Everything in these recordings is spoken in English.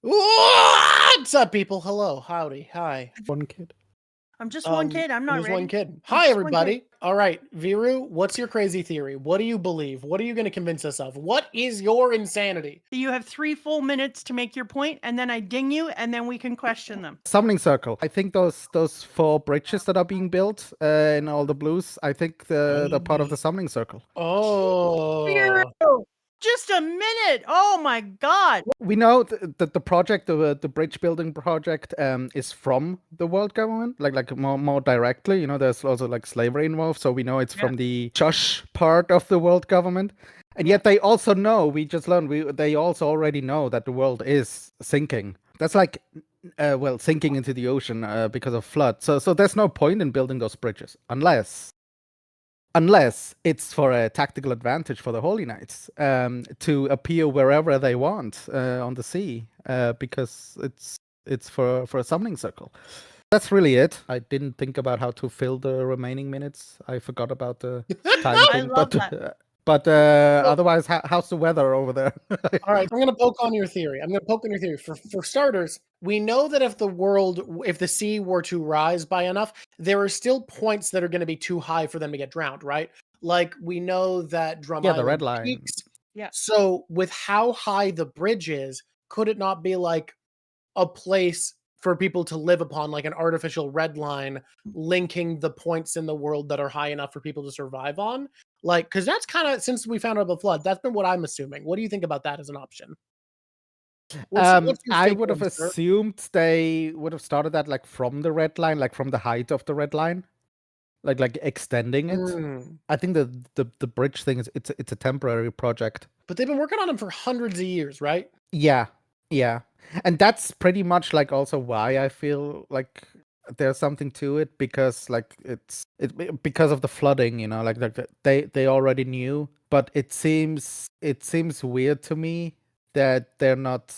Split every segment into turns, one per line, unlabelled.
What's up, people? Hello, howdy, hi.
One kid.
I'm just one kid. I'm not
There's
ready.
one kid.
I'm
Hi,
just one
everybody. All right, Viru, what's your crazy theory? What do you believe? What are you going to convince us of? What is your insanity?
You have 3 full minutes to make your point, and then I ding you, and then we can question them.
Summoning circle. I think those 4 bridges that are being built in all the blues, I think they're part of the summoning circle.
Oh.
Just a minute! Oh my god!
We know that the project, the bridge building project, is from the world government, like more directly. You know, there's also like slavery involved, so we know it's from the Josh part of the world government. And yet they also know, we just learned, they also already know that the world is sinking. That's like, sinking into the ocean because of flood. So there's no point in building those bridges unless it's for a tactical advantage for the Holy Knights to appear wherever they want on the sea, because it's for a summoning circle. That's really it. I didn't think about how to fill the remaining minutes. I forgot about the time thing. But otherwise, how's the weather over there?
All right, I'm going to poke on your theory. For starters, we know that if the sea were to rise by enough, there are still points that are going to be too high for them to get drowned, right? Like, we know that Drum Island
the red line.
peaks.
Yeah.
So, with how high the bridge is, could it not be like a place for people to live upon, like an artificial red line linking the points in the world that are high enough for people to survive on? Like, because that's kind of, since we found out about flood, that's been what I'm assuming. What do you think about that as an option?
I would have assumed they would have started that like from the red line, like from the height of the red line, like extending it. I think the bridge thing it's a temporary project.
But they've been working on them for hundreds of years, right?
Yeah, and that's pretty much like also why I feel like there's something to it, because like because of the flooding, you know, like they already knew, but it seems weird to me that they're not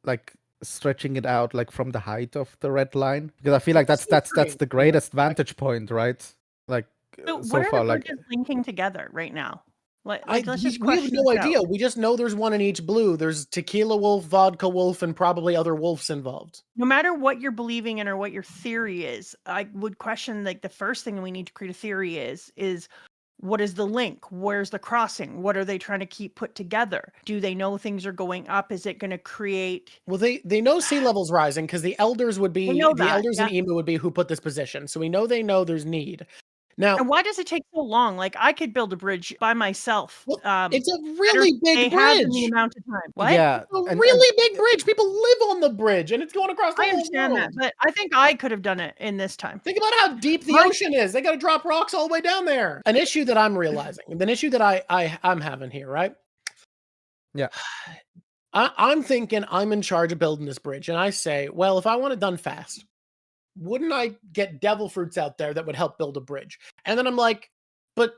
like stretching it out like from the height of the red line, because I feel like that's the greatest vantage point, right? Like
so
so
what
far,
are the
like
bridges linking together right now? Let's just
we have no idea. We just know there's one in each blue. There's Tequila Wolf, Vodka Wolf, and probably other wolves involved.
No matter what you're believing in or what your theory is, I would question, like, the first thing we need to create a theory is what is the link? Where's the crossing? What are they trying to keep put together? Do they know things are going up? Is it going to create...
Well, they know sea level's rising, because the elders would be, elders in Emu would be who put this position. So we know they know there's need. Now,
and why does it take so long? Like, I could build a bridge by myself.
Well, it's a really big bridge.
The amount of time. What?
Yeah,
it's a really big bridge. People live on the bridge, and it's going across the whole world.
I understand that, but I think I could have done it in this time.
Think about how deep the ocean is. They got to drop rocks all the way down there. An issue that I'm realizing, an issue that I'm having here, right?
Yeah.
I'm thinking I'm in charge of building this bridge, and I say, well, if I want it done fast, wouldn't I get devil fruits out there that would help build a bridge? And then I'm like, but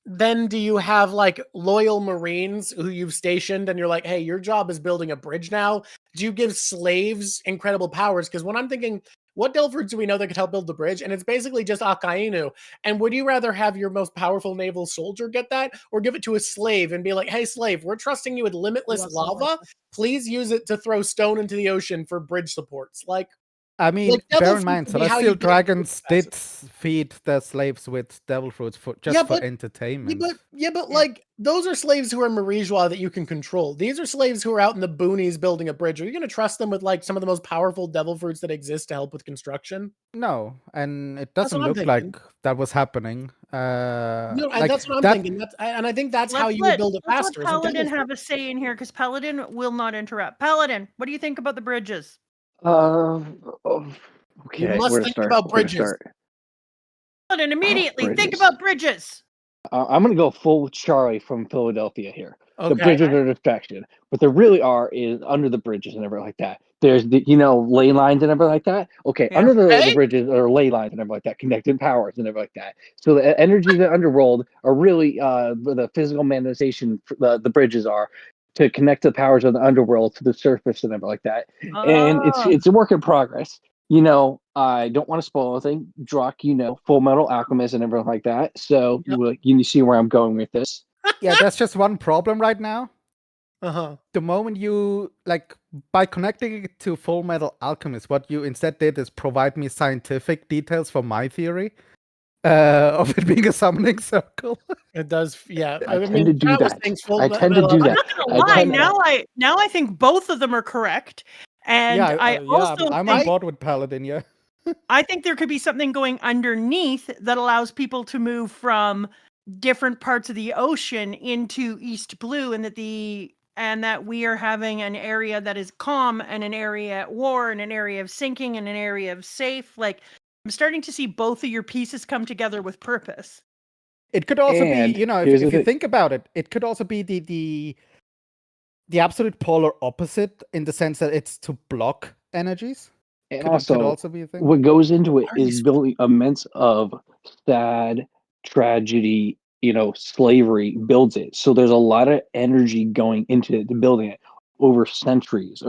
then do you have like loyal Marines who you've stationed and you're like, hey, your job is building a bridge now? Do you give slaves incredible powers? Because when I'm thinking, what devil fruits do we know that could help build the bridge? And it's basically just Akainu. And would you rather have your most powerful naval soldier get that, or give it to a slave and be like, hey, slave, we're trusting you with limitless lava. Please use it to throw stone into the ocean for bridge supports. Like,
I mean,
like,
bear in mind, Celestial Dragons did feed their slaves with devil fruits for entertainment.
But like, those are slaves who are Marijois that you can control. These are slaves who are out in the boonies building a bridge. Are you going to trust them with like some of the most powerful devil fruits that exist to help with construction?
No, and it doesn't look like that was happening.
No, and that's what I'm thinking. And I think that's how you would build it faster.
Let Paladin have a say in here, because Paladin will not interrupt. Paladin, what do you think about the bridges?
Okay.
You must think about bridges.
And immediately think about bridges.
I'm going to go full Charlie from Philadelphia here.
Okay.
The bridges are a distraction. What there really are is under the bridges and everything like that. There's the, ley lines and everything like that. Okay, under the bridges are ley lines and everything like that, connected powers and everything like that. So the energies of the underworld are really the physical manifestation the bridges are, to connect the powers of the underworld to the surface and everything like that. And it's a work in progress. I don't want to spoil anything. Drawk, Full Metal Alchemist and everything like that. So you see where I'm going with this.
Yeah, there's just one problem right now. the moment you by connecting it to Full Metal Alchemist, what you instead did is provide me scientific details for my theory of it being a summoning circle.
It does, yeah.
I tend to do that. I tend to do
I'm
that.
not gonna lie. Now I think both of them are correct, and I also
I'm
think,
on board with Paladin. Yeah,
I think there could be something going underneath that allows people to move from different parts of the ocean into East Blue, and that we are having an area that is calm and an area at war and an area of sinking and an area of safe. Like, I'm starting to see both of your pieces come together with purpose.
it could also
And
be, if you think about it, it could also be the absolute polar opposite in the sense that it's to block energies.
And
could also be a thing.
What goes into it is building immense of sad tragedy, slavery builds it. So there's a lot of energy going into it, to building it over centuries,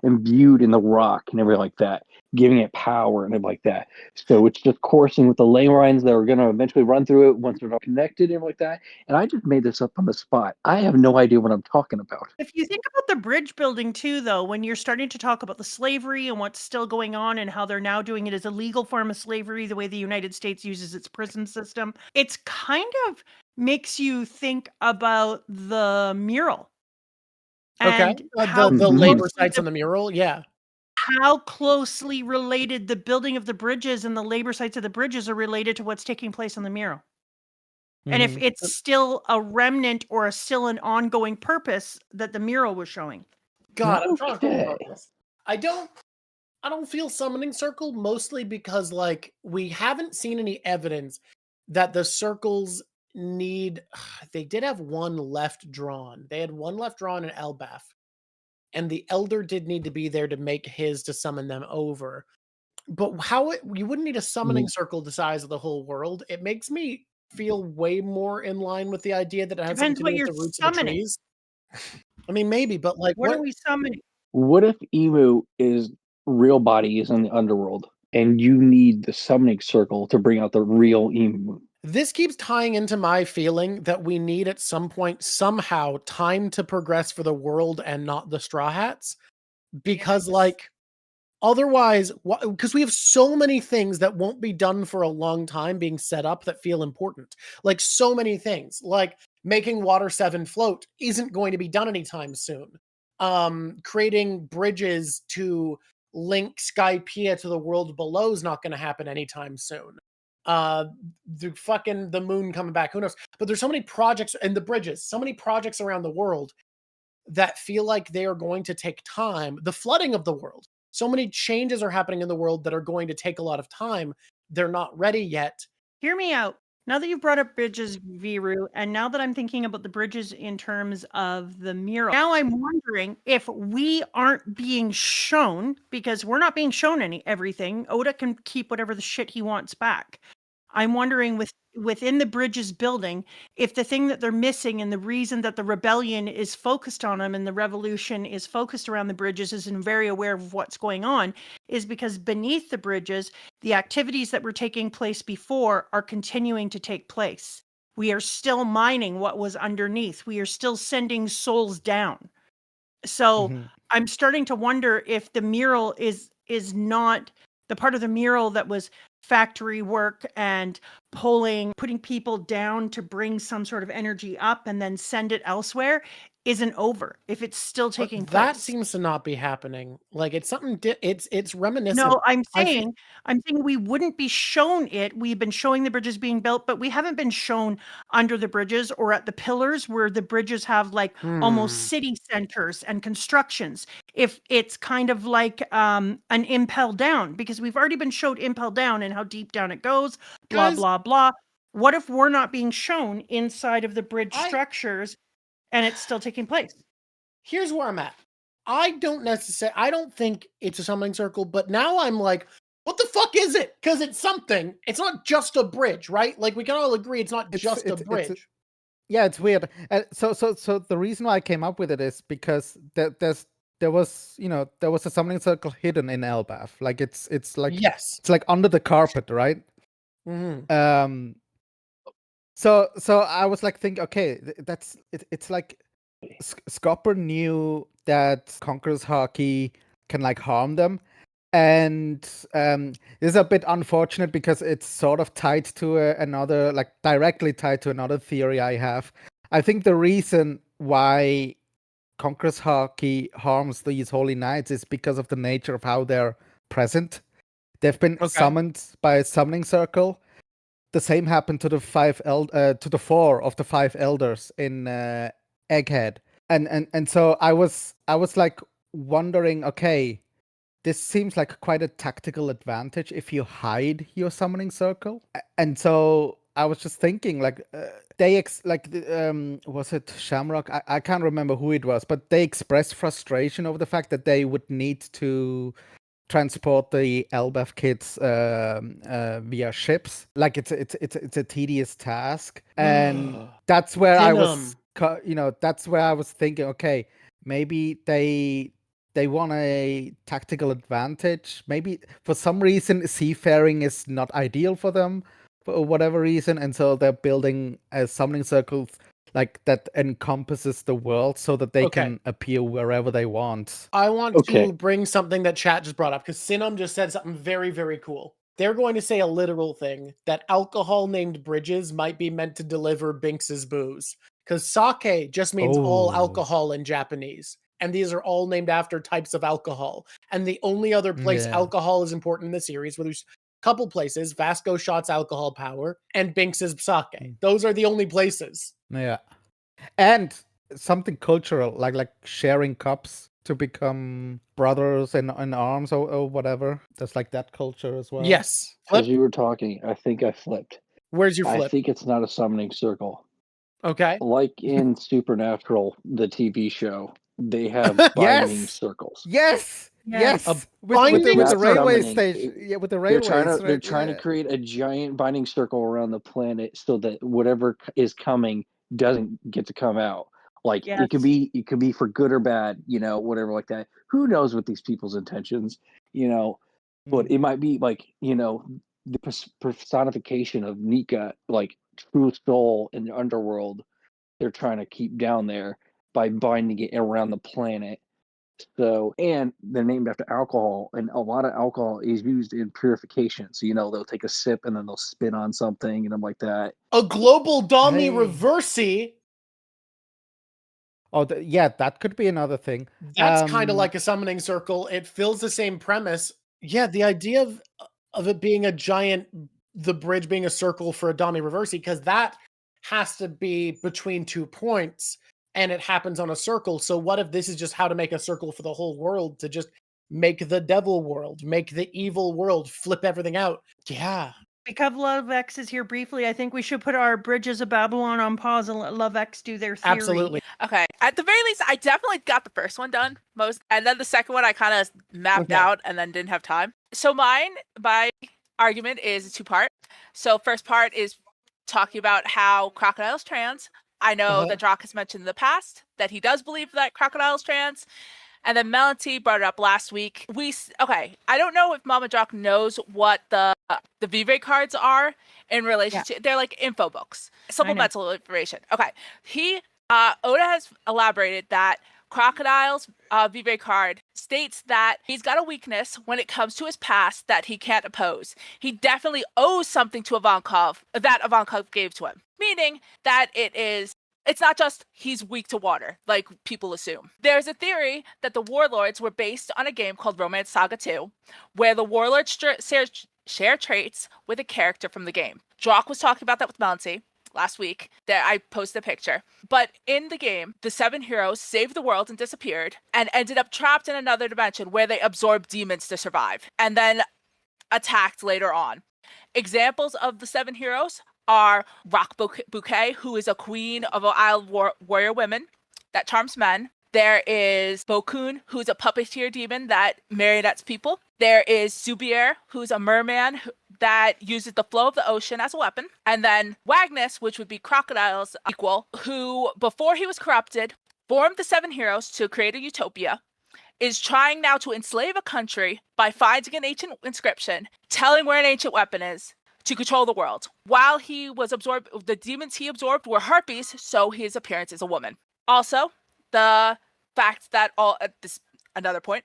imbued in the rock and everything like that, giving it power and everything like that. So it's just coursing with the ley lines that are going to eventually run through it once they're not connected and everything like that. And I just made this up on the spot. I have no idea what I'm talking about.
If you think about the bridge building too, though, when you're starting to talk about the slavery and what's still going on and how they're now doing it as a legal form of slavery, the way the United States uses its prison system, it's kind of makes you think about the mural.
Okay.
And
the labor sites on the mural, yeah.
How closely related the building of the bridges and the labor sites of the bridges are related to what's taking place on the mural. And if it's still a remnant or still an ongoing purpose that the mural was showing.
God, I'm trying to think about this. I don't feel summoning circle, mostly because we haven't seen any evidence that the circles need. They did have one left drawn. They had one left drawn in Elbaf, and the elder did need to be there to make his to summon them over. But you wouldn't need a summoning circle the size of the whole world. It makes me feel way more in line with the idea that it has something to do with the roots of the trees. I mean, maybe, but
what are we summoning?
What if Emu is real body is in the underworld and you need the summoning circle to bring out the real Emu?
This keeps tying into my feeling that we need at some point somehow time to progress for the world and not the Straw Hats. Because otherwise, because we have so many things that won't be done for a long time being set up that feel important. Like so many things, like making Water 7 float isn't going to be done anytime soon. Creating bridges to link Skypiea to the world below is not going to happen anytime soon. The moon coming back, who knows? But there's so many projects and the bridges, so many projects around the world that feel like they are going to take time. The flooding of the world. So many changes are happening in the world that are going to take a lot of time. They're not ready yet.
Hear me out. Now that you've brought up bridges, Viru, and now that I'm thinking about the bridges in terms of the mural, now I'm wondering if we aren't being shown, because we're not being shown everything. Oda can keep whatever the shit he wants back. I'm wondering within the bridges building, if the thing that they're missing and the reason that the rebellion is focused on them and the revolution is focused around the bridges and very aware of what's going on is because beneath the bridges, the activities that were taking place before are continuing to take place. We are still mining what was underneath. We are still sending souls down. So I'm starting to wonder if the mural is not the part of the mural that was factory work and putting people down to bring some sort of energy up and then send it elsewhere isn't over. If it's still taking place.
That seems to not be happening. Like it's something, it's reminiscent.
No, I'm saying we wouldn't be shown it. We've been showing the bridges being built, but we haven't been shown under the bridges or at the pillars where the bridges have almost city centers and constructions. If it's kind of like an impel down, because we've already been showed impel down and how deep down it goes, blah, blah, blah. What if we're not being shown inside of the bridge structures and it's still taking place?
Here's where I'm at. I don't think it's a summoning circle, but now I'm like, what the fuck is it? Because it's something. It's not just a bridge, right? Like we can all agree it's not just a bridge.
It's weird. So the reason why I came up with it is because there was a summoning circle hidden in Elbaf. Like it's like
yes,
it's like under the carpet, right? So I was like thinking, okay, it's like Scopper knew that Conqueror's Haki can like harm them, and this is a bit unfortunate because it's sort of tied to another, like directly tied to another theory I have. I think the reason why Conqueror's Haki harms these holy knights is because of the nature of how they're present. They've been summoned by a summoning circle. The same happened to the to the 4 of the 5 elders in Egghead. And so I was like wondering, okay, this seems like quite a tactical advantage if you hide your summoning circle. And so I was just thinking, like, was it Shamrock? I can't remember who it was, but they expressed frustration over the fact that they would need to transport the LuckyLavvv kids via ships. Like it's a tedious task, and that's where I was, that's where I was thinking, okay, maybe they want a tactical advantage. Maybe for some reason seafaring is not ideal for them for whatever reason, and so they're building a summoning circle like that encompasses the world so that they can appear wherever they want.
I want to bring something that chat just brought up, because Sinum just said something very, very cool. They're going to say a literal thing, that alcohol named bridges might be meant to deliver Binks's booze. Because sake just means all alcohol in Japanese. And these are all named after types of alcohol. And the only other place alcohol is important in the series, where there's a couple places, Vasco Shot's alcohol power and Binks's sake. Those are the only places.
Yeah. And something cultural, like sharing cups to become brothers in arms or whatever. There's like that culture as well.
Yes.
As you were talking, I think I flipped.
Where's your flip?
I think it's not a summoning circle.
Okay.
Like in Supernatural, the TV show, they have binding circles.
Yes. With the railway station. Yeah, with the railways.
They're trying to create a giant binding circle around the planet so that whatever is coming doesn't get to come out. Like it could be for good or bad, whatever like that. Who knows what these people's intentions, but it might be like, the personification of Nika, like true soul in the underworld. They're trying to keep down there by binding it around the planet. So, and they're named after alcohol, and a lot of alcohol is used in purification. So, they'll take a sip and then they'll spit on something and them like that.
A global dummy reversey.
Oh, that could be another thing.
That's kind of like a summoning circle. It fills the same premise. Yeah, the idea of it being a giant, the bridge being a circle for a dummy reversey, because that has to be between 2 points. And it happens on a circle. So what if this is just how to make a circle for the whole world, to just make the devil world, make the evil world, flip everything out? Yeah.
Because Love X is here briefly, I think we should put our Bridges of Babylon on pause and let Love X do their theory.
Absolutely.
Okay. At the very least, I definitely got the first one done and then the second one I kind of mapped out and then didn't have time. So my argument is a 2-part. So first part is talking about how Crocodile's trans. I know that Drawk has mentioned in the past that he does believe that Crocodile is trans. And then Melody brought it up last week. I don't know if Mama Drawk knows what the Vivre cards are in relation to. They're like info books, supplemental information. Okay. Oda has elaborated that Crocodile's Vivre card states that he's got a weakness when it comes to his past that he can't oppose. He definitely owes something to Ivankov that Ivankov gave to him, meaning that it's not just he's weak to water, like people assume. There's a theory that the Warlords were based on a game called Romance Saga 2, where the Warlords share traits with a character from the game. Drawk was talking about that with Melody last week. That I posted a picture. But in the game, the 7 heroes saved the world and disappeared, and ended up trapped in another dimension where they absorbed demons to survive, and then attacked later on. Examples of the 7 heroes are Rock Bouquet, who is a queen of Isle warrior women that charms men. There is Bokun, who's a puppeteer demon that marionettes people. There is Subier, who's a merman that uses the flow of the ocean as a weapon. And then Wagnus, which would be Crocodile's equal, who, before he was corrupted, formed the 7 heroes to create a utopia, is trying now to enslave a country by finding an ancient inscription, telling where an ancient weapon is, to control the world. While he was absorbed, the demons he absorbed were harpies, so his appearance is a woman. Also, the fact that another point,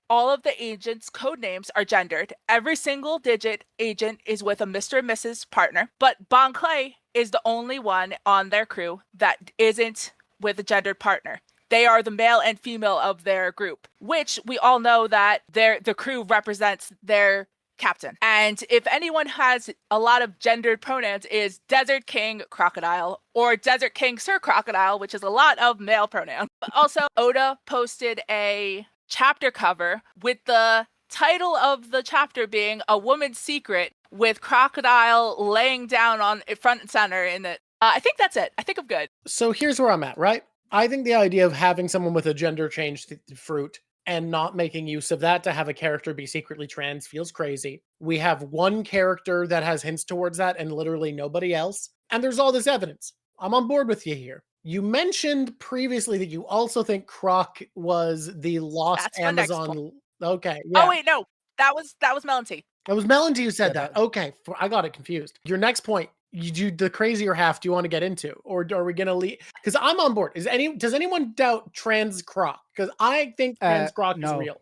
all of the agents' code names are gendered. Every single digit agent is with a Mr. and Mrs. partner, but Bon Clay is the only one on their crew that isn't with a gendered partner. They are the male and female of their group, which we all know that the crew represents their captain. And if anyone has a lot of gendered pronouns, is Desert King Crocodile or Desert King Sir Crocodile, which is a lot of male pronouns. Also, Oda posted a chapter cover with the title of the chapter being A Woman's Secret, with Crocodile laying down on front and center in it. I think that's it. I think I'm good.
So here's where I'm at, right? I think the idea of having someone with a gender changed fruit and not making use of that to have a character be secretly trans feels crazy. We have one character that has hints towards that and literally nobody else. And there's all this evidence. I'm on board with you here. You mentioned previously that you also think Croc was the lost Amazon. Okay. Yeah.
Oh wait, no. That was Melon-T.
It was Melon-T who said that. Okay. I got it confused. Your next point, the crazier half, do you want to get into? Or are we going to leave? Because I'm on board. Does anyone doubt trans Croc? Because I think trans Croc is real.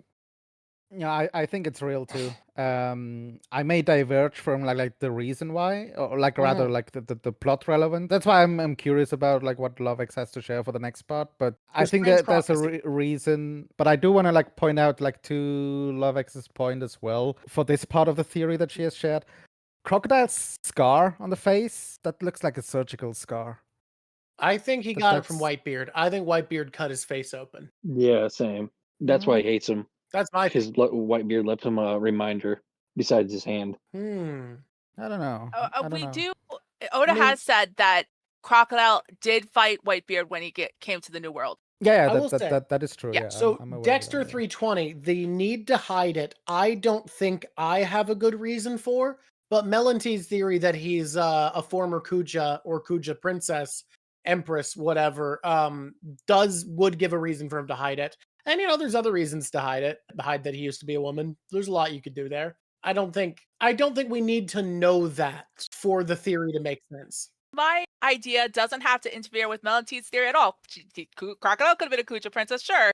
Yeah, I think it's real too. I may diverge from like the reason why, or rather like the plot relevant. That's why I'm curious about like what LoveX has to share for the next part. But I think that there's a reason. But I do want to like point out like to LoveX's point as well for this part of the theory that she has shared. Crocodile's scar on the face, that looks like a surgical scar.
I think he got it from Whitebeard. I think Whitebeard cut his face open.
Yeah, same. That's why he hates him.
That's my
His Whitebeard left him a reminder besides his hand.
I don't know.
Oda has said that Crocodile did fight Whitebeard when he came to the New World.
Yeah, that is true. Yeah.
So Dexter 320, the need to hide it, I don't think I have a good reason for, but Melon-T's theory that he's a former Kuja or Kuja princess, empress, whatever, would give a reason for him to hide it. And, there's other reasons to hide that he used to be a woman. There's a lot you could do there. I don't think we need to know that for the theory to make sense.
My idea doesn't have to interfere with Melon-T's theory at all. Crocodile could have been a Kuja princess, sure.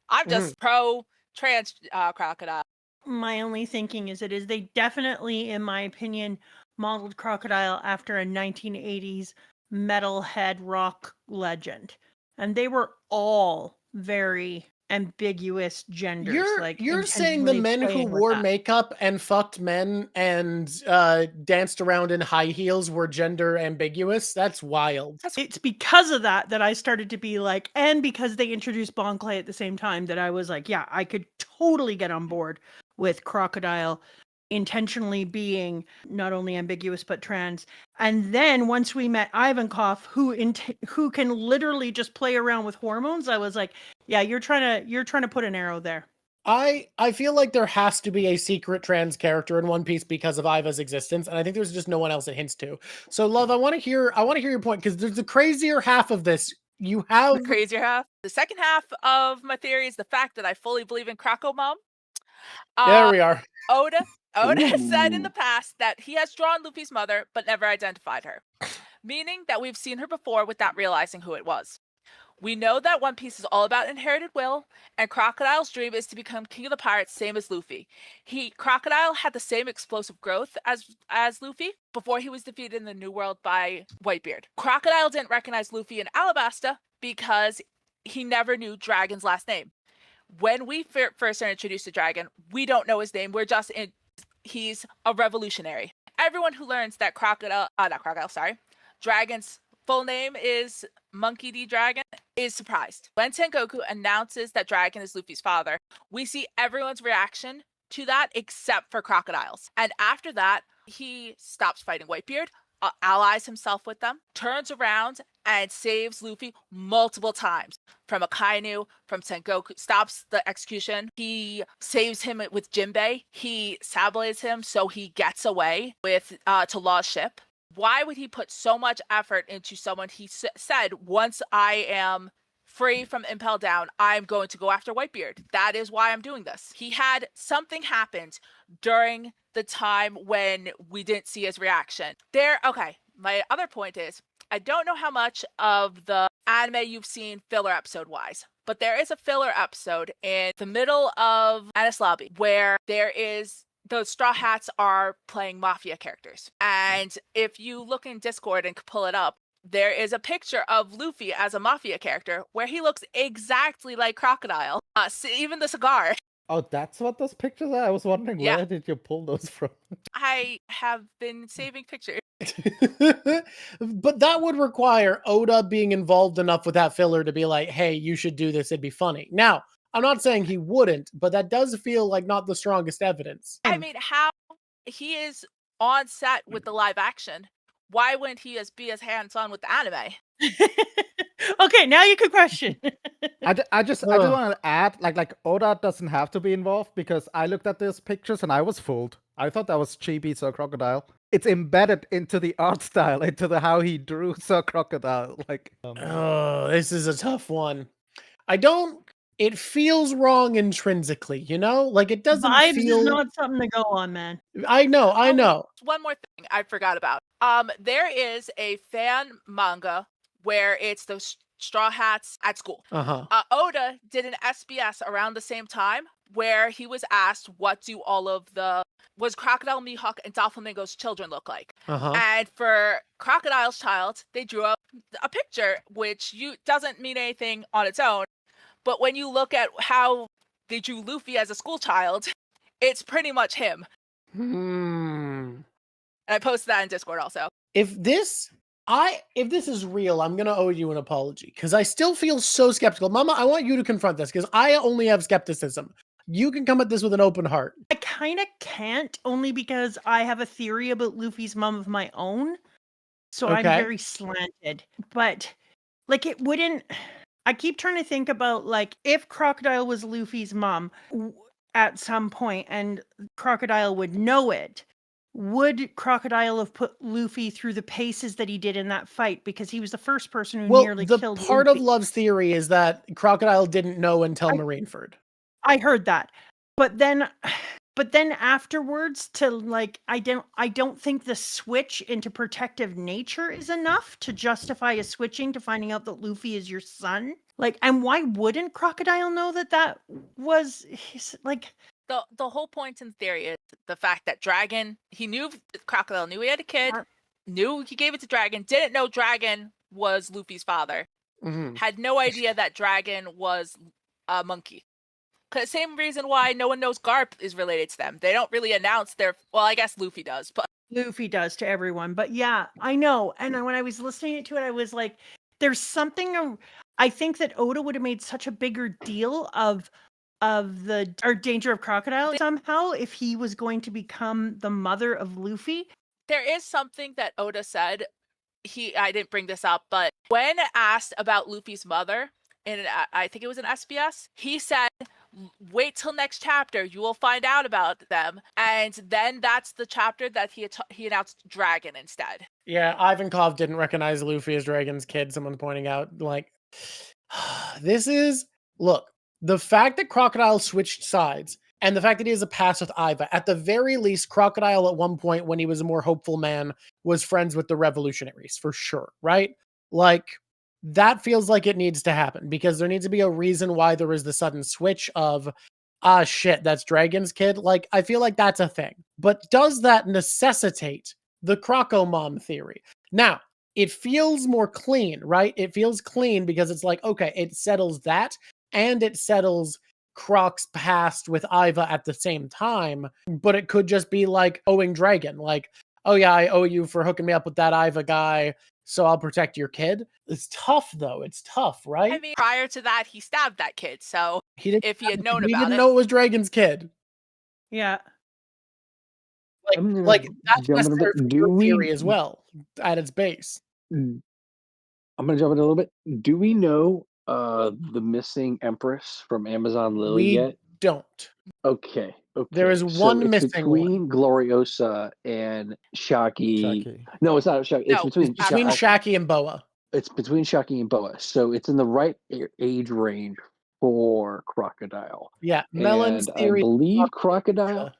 I'm just pro-trans Crocodile.
My only thinking is they definitely, in my opinion, modeled Crocodile after a 1980s metalhead rock legend. And they were all very ambiguous genders.
You're saying the men who wore makeup and fucked men and danced around in high heels were gender ambiguous? That's wild.
It's because of that I started to be like, and because they introduced Bon Clay at the same time, that I was like, yeah, I could totally get on board with Crocodile intentionally being not only ambiguous but trans. And then once we met Ivankov, who can literally just play around with hormones, I was like, yeah, you're trying to put an arrow there.
I feel like there has to be a secret trans character in One Piece because of Iva's existence, and I think there's just no one else it hints to. So, Love, I want to hear your point, because there's the crazier half of this. You have
the crazier half. The second half of my theory is the fact that I fully believe in Croco Mom.
There we are.
Oda has said in the past that he has drawn Luffy's mother, but never identified her, meaning that we've seen her before without realizing who it was. We know that One Piece is all about inherited will, and Crocodile's dream is to become king of the pirates, same as Luffy. Crocodile had the same explosive growth as Luffy before he was defeated in the New World by Whitebeard. Crocodile didn't recognize Luffy in Alabasta because he never knew Dragon's last name. When we first are introduced to Dragon, we don't know his name. He's a revolutionary. Everyone who learns that Dragon's full name is Monkey D. Dragon is surprised. When Sengoku announces that Dragon is Luffy's father, we see everyone's reaction to that except for Crocodile's. And after that, he stops fighting Whitebeard, allies himself with them, turns around and saves Luffy multiple times from Akainu, from Sengoku, stops the execution. He saves him with Jinbei. He sabotages him so he gets away with to Law's ship. Why would he put so much effort into someone he said, once I am free from Impel Down, I'm going to go after Whitebeard. That is why I'm doing this. He had something happened during the time when we didn't see his reaction. Okay, my other point is, I don't know how much of the anime you've seen filler episode wise, but there is a filler episode in the middle of Enies Lobby where there is the Straw Hats are playing mafia characters. And if you look in Discord and pull it up, there is a picture of Luffy as a mafia character where he looks exactly like Crocodile. Even the cigar.
Oh, that's what those pictures are? I was wondering,
Yeah.
where did you pull those from?
I have been saving pictures.
But that would require Oda being involved enough with that filler to be like, hey, you should do this. It'd be funny. Now, I'm not saying he wouldn't, but that does feel like not the strongest evidence.
I mean, how he is on set with the live action. Why wouldn't he be as hands-on with the anime?
Okay, now you can question.
I just want to add, like Oda doesn't have to be involved, because I looked at these pictures and I was fooled. I thought that was Chibi Sir Crocodile. It's embedded into the art style, into the how he drew Sir Crocodile. Like,
oh, this is a tough one. It feels wrong intrinsically, you know? Like, it doesn't
Vibes
feel...
is not something to go on, man.
I know.
One more thing I forgot about. There is a fan manga where it's the Straw Hats at school. Oda did an SBS around the same time where he was asked, what do was Crocodile, Mihawk, and Doflamingo's children look like? And for Crocodile's child, they drew up a picture, which doesn't mean anything on its own. But when you look at how they drew Luffy as a school child, it's pretty much him. And I posted that in Discord also.
If this is real, I'm going to owe you an apology, because I still feel so skeptical. Mama, I want you to confront this, because I only have skepticism. You can come at this with an open heart.
I kind of can't, only because I have a theory about Luffy's mom of my own. So I'm very slanted. But, like, it wouldn't... I keep trying to think about, like, if Crocodile was Luffy's mom at some point and Crocodile would know it, would Crocodile have put Luffy through the paces that he did in that fight? Because he was the first person who nearly killed Luffy.
The part of Love's theory is that Crocodile didn't know until Marineford.
I heard that. But then afterwards, to like, I don't think the switch into protective nature is enough to justify a switching to finding out that Luffy is your son. Like, and why wouldn't Crocodile know that was his, like...
The whole point in theory is the fact that Crocodile knew he had a kid, knew he gave it to Dragon, didn't know Dragon was Luffy's father, had no idea that Dragon was a monkey. Same reason why no one knows Garp is related to them. They don't really announce well, I guess Luffy does, but...
Luffy does to everyone, but yeah, I know. And when I was listening to it, I was like, there's something... I think that Oda would have made such a bigger deal of the danger of Crocodile somehow if he was going to become the mother of Luffy.
There is something that Oda said. I didn't bring this up, but when asked about Luffy's mother, and I think it was an SBS, he said, wait till next chapter, you will find out about them. And then that's the chapter that he announced Dragon instead.
Yeah, Ivankov didn't recognize Luffy as Dragon's kid, someone's pointing out. Like, look, the fact that Crocodile switched sides and the fact that he has a past with Iva, at the very least, Crocodile at one point when he was a more hopeful man was friends with the revolutionaries, for sure, right? Like, that feels like it needs to happen, because there needs to be a reason why there is the sudden switch of, shit, that's Dragon's kid. Like, I feel like that's a thing. But does that necessitate the Croco mom theory? Now, it feels more clean, right? It feels clean because it's like, okay, it settles that, and it settles Croc's past with Iva at the same time, but it could just be like owing Dragon. Like, oh yeah, I owe you for hooking me up with that Iva guy, so I'll protect your kid. It's tough, though. It's tough, right?
I mean, prior to that, he stabbed that kid, so if he had known about it...
He didn't know it was Dragon's kid.
Yeah.
Like that's necessary for your theory as well, at its base.
I'm going to jump in a little bit. Do we know the missing Empress from Amazon Lily yet?
We don't.
Okay.
There is one missing
between Gloriosa and Shaki. No, it's not Shaki.
No,
it's between
Shaki and Boa.
It's between Shaki and Boa. So it's in the right age range for Crocodile.
Yeah, Melon's theory.
I believe Crocodile.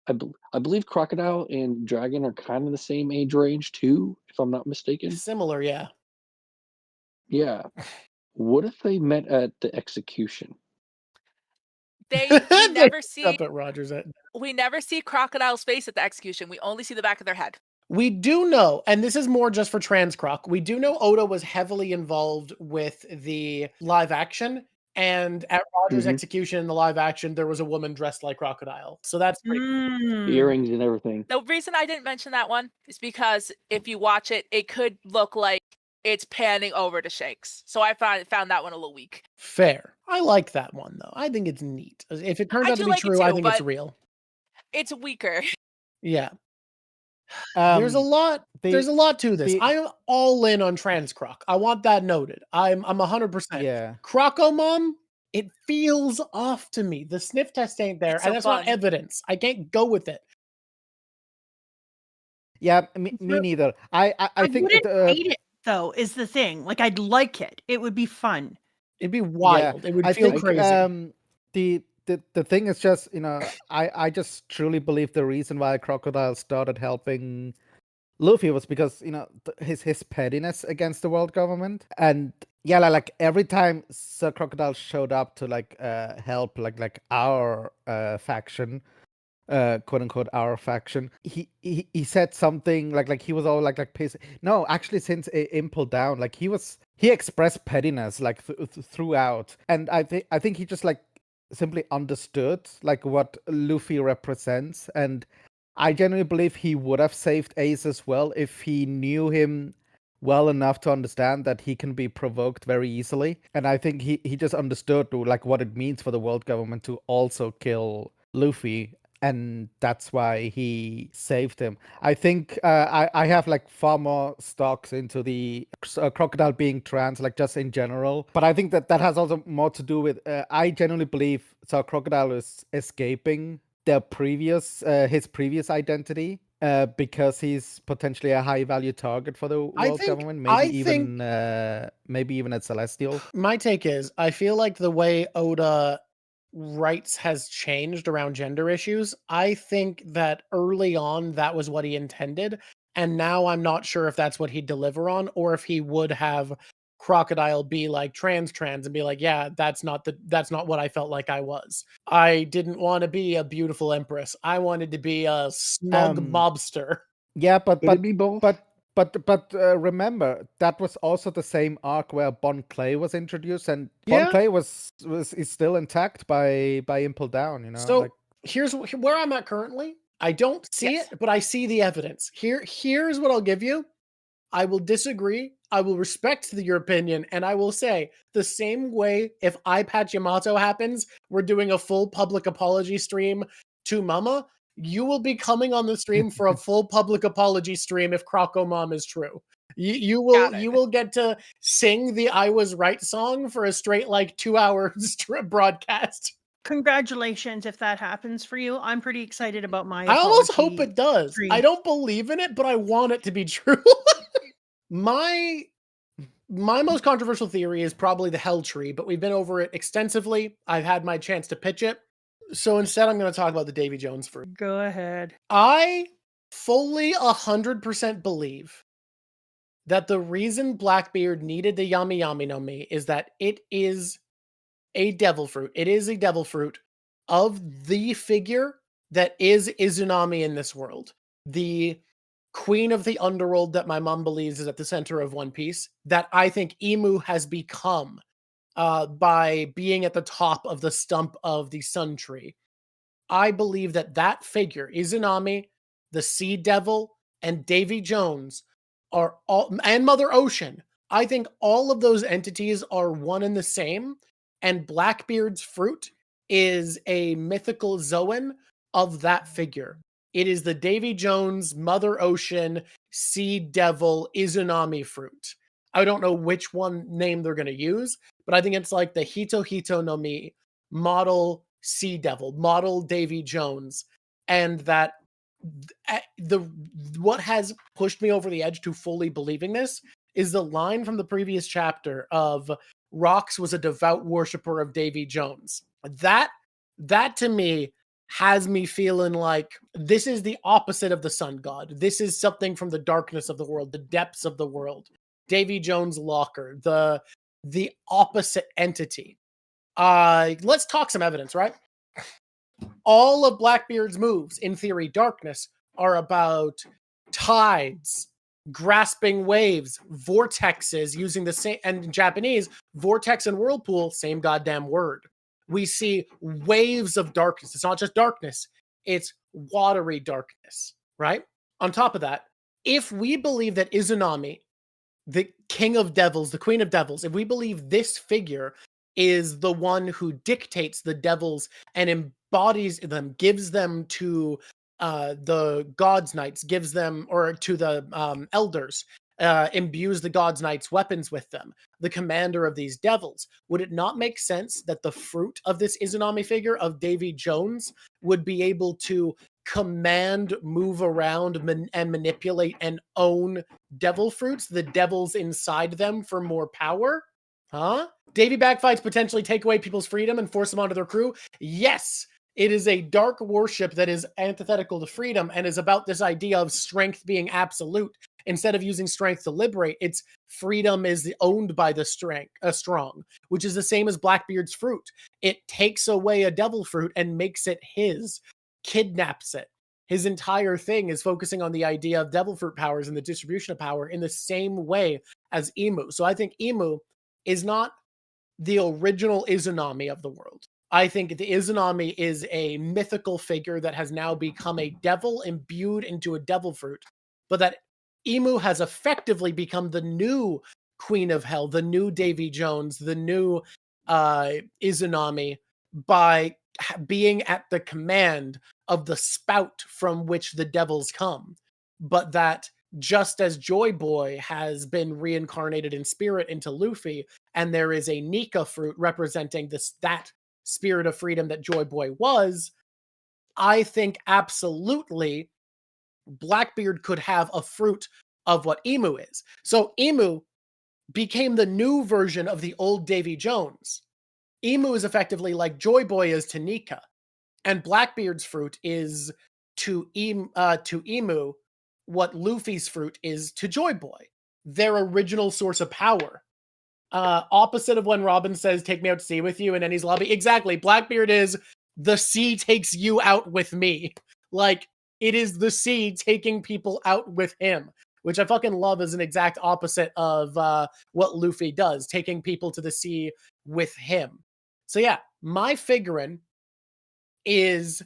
I believe Crocodile and Dragon are kind of the same age range too, if I'm not mistaken.
Similar, yeah.
Yeah. What if they met at the execution?
We never see
Up at Rogers.
we never see Crocodile's face at the execution. We only see the back of their head.
We do know, and this is more just for Transcroc, we do know Oda was heavily involved with the live action, and at Rogers' execution in the live action, there was a woman dressed like Crocodile. So that's pretty cool.
Earrings and everything.
The reason I didn't mention that one is because if you watch it, it could look like it's panning over to Shanks. So I found that one a little weak.
Fair. I like that one, though. I think it's neat. If it turns
I
out to
do
be
like it
true, I
too,
think it's
but-
real.
It's weaker.
Yeah. There's a lot. There's a lot to this. I'm all in on Transcroc. I want that noted. I'm 100%.
Yeah.
Crocomom, it feels off to me. The sniff test ain't there,
It's
and
so
that's
fun.
not evidence. I can't go with it.
Yeah, me neither. I think
wouldn't hate it though. Is the thing. Like I'd like it. It would be fun.
It'd be wild. It would
I
feel
think,
crazy.
The thing is just, I just truly believe the reason why Crocodile started helping Luffy was because, his pettiness against the world government. And yeah, like every time Sir Crocodile showed up to help like our faction, quote unquote our faction, he said something like he was all like pissed. No, actually, since Impel Down, like he expressed pettiness like throughout, and I think he just like simply understood like what Luffy represents, and I genuinely believe he would have saved Ace as well if he knew him well enough to understand that he can be provoked very easily. And I think he just understood like what it means for the world government to also kill Luffy, and that's why he saved him. I think I have like far more stocks into the Crocodile being trans, like just in general. But I think that has also more to do with I genuinely believe Sir Crocodile is escaping his previous identity because he's potentially a high value target for the world government. Maybe even at Celestial.
My take is, I feel like the way Oda rights has changed around gender issues. I think that early on that was what he intended, and now I'm not sure if that's what he'd deliver on, or if he would have Crocodile be like trans and be like, yeah, that's not what I felt like I was. I didn't want to be a beautiful empress. I wanted to be a smug mobster.
Yeah, but
Could it be both?
But remember, that was also the same arc where Bon Clay was introduced, and Bon Clay is still intact by Impel Down.
So here's where I'm at currently. I don't see it, but I see the evidence. Here's what I'll give you. I will disagree. I will respect your opinion, and I will say the same way if Eye Patch Yamato happens, we're doing a full public apology stream to Mama. You will be coming on the stream for a full public apology stream if Crocomom is true. You will get to sing the I Was Right song for a straight 2 hour broadcast.
Congratulations if that happens for you. I'm pretty excited about my
I almost hope it does.
stream.
I don't believe in it, but I want it to be true. My most controversial theory is probably the Hell Tree, but we've been over it extensively. I've had my chance to pitch it. So instead, I'm going to talk about the Davy Jones fruit.
Go ahead.
I fully 100% believe that the reason Blackbeard needed the Yami Yami no Mi is that it is a devil fruit. It is a devil fruit of the figure that is Izunami in this world. The queen of the underworld that my mom believes is at the center of One Piece, that I think Emu has become by being at the top of the stump of the Sun Tree. I believe that figure, Izunami, the Sea Devil, and Davy Jones are all, and Mother Ocean. I think all of those entities are one and the same, and Blackbeard's fruit is a mythical Zoan of that figure. It is the Davy Jones, Mother Ocean, Sea Devil, Izunami fruit. I don't know which one name they're going to use, but I think it's like the Hito Hito no Mi model Sea Devil, model Davy Jones, and that what has pushed me over the edge to fully believing this is the line from the previous chapter of Rox was a devout worshiper of Davy Jones. That to me has me feeling like this is the opposite of the sun god. This is something from the darkness of the world, the depths of the world. Davy Jones' locker, the opposite entity. Let's talk some evidence, right? All of Blackbeard's moves, in theory, darkness, are about tides, grasping waves, vortexes, using the same, and in Japanese, vortex and whirlpool, same goddamn word. We see waves of darkness. It's not just darkness, it's watery darkness, right? On top of that, if we believe that Izanami, the king of devils, the queen of devils, if we believe this figure is the one who dictates the devils and embodies them, gives them to the God's Knights, gives them, or to the elders, imbues the God's Knights' weapons with them, the commander of these devils, would it not make sense that the fruit of this Izanami figure of Davy Jones would be able to command, move around, and manipulate and own devil fruits, the devils inside them, for more power? Huh? Davy backfights potentially take away people's freedom and force them onto their crew? Yes! It is a dark worship that is antithetical to freedom and is about this idea of strength being absolute. Instead of using strength to liberate, its freedom is owned by the strong, which is the same as Blackbeard's fruit. It takes away a devil fruit and makes it his, kidnaps it. His entire thing is focusing on the idea of devil fruit powers and the distribution of power in the same way as Imu. So I think Imu is not the original Izanami of the world. I think the Izanami is a mythical figure that has now become a devil imbued into a devil fruit, but that Imu has effectively become the new Queen of Hell, the new Davy Jones, the new Izanami, by being at the command of the spout from which the devils come. But that just as Joy Boy has been reincarnated in spirit into Luffy, and there is a Nika fruit representing that spirit of freedom that Joy Boy was, I think absolutely Blackbeard could have a fruit of what Imu is. So Imu became the new version of the old Davy Jones. Imu is effectively like Joy Boy is to Nika, and Blackbeard's fruit is to Imu what Luffy's fruit is to Joy Boy, their original source of power. Opposite of when Robin says, "Take me out to sea with you," in Eni's lobby. Exactly. Blackbeard is the sea takes you out with me. Like, it is the sea taking people out with him, which I fucking love as an exact opposite of what Luffy does, taking people to the sea with him. So yeah, my figuring is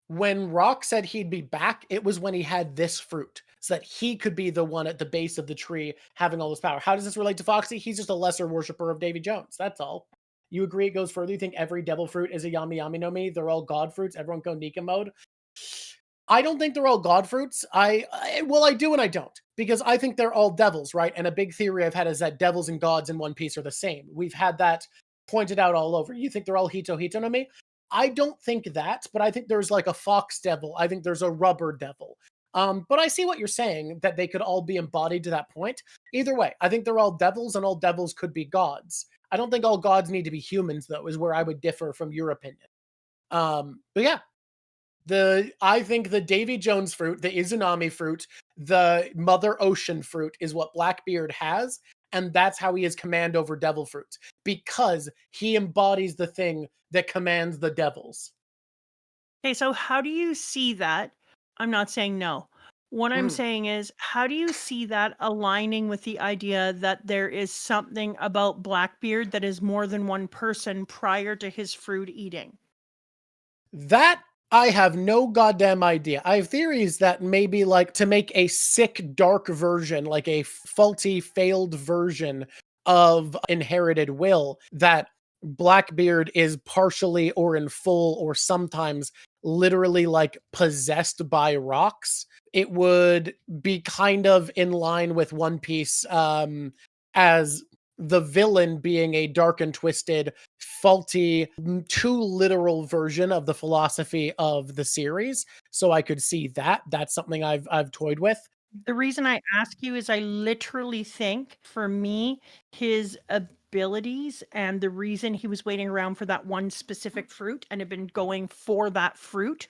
when Rock said he'd be back, it was when he had this fruit, so that he could be the one at the base of the tree having all this power. How does this relate to Foxy? He's just a lesser worshiper of Davy Jones. That's all. You agree it goes further? You think every devil fruit is a Yami Yami no Mi? They're all god fruits? Everyone go Nika mode? I don't think they're all god fruits. I do and I don't. Because I think they're all devils, right? And a big theory I've had is that devils and gods in One Piece are the same. We've had that pointed out all over. You think they're all Hito Hito no Mi? I don't think that, but I think there's like a fox devil. I think there's a rubber devil. But I see what you're saying, that they could all be embodied to that point. Either way, I think they're all devils, and all devils could be gods. I don't think all gods need to be humans, though, is where I would differ from your opinion. But yeah, I think the Davy Jones fruit, the Izanami fruit, the Mother Ocean fruit is what Blackbeard has, and that's how he has command over devil fruits, because he embodies the thing that commands the devils.
Okay, so how do you see that? I'm not saying no. What I'm saying is, how do you see that aligning with the idea that there is something about Blackbeard that is more than one person prior to his fruit eating?
That I have no goddamn idea. I have theories that maybe like to make a sick, dark version, like a faulty, failed version of Inherited Will, that Blackbeard is partially or in full or sometimes literally like possessed by rocks. It would be kind of in line with One Piece as the villain being a dark and twisted, faulty, too literal version of the philosophy of the series. So I could see that. That's something I've toyed with.
The reason I ask you is I literally think, for me, his abilities and the reason he was waiting around for that one specific fruit and had been going for that fruit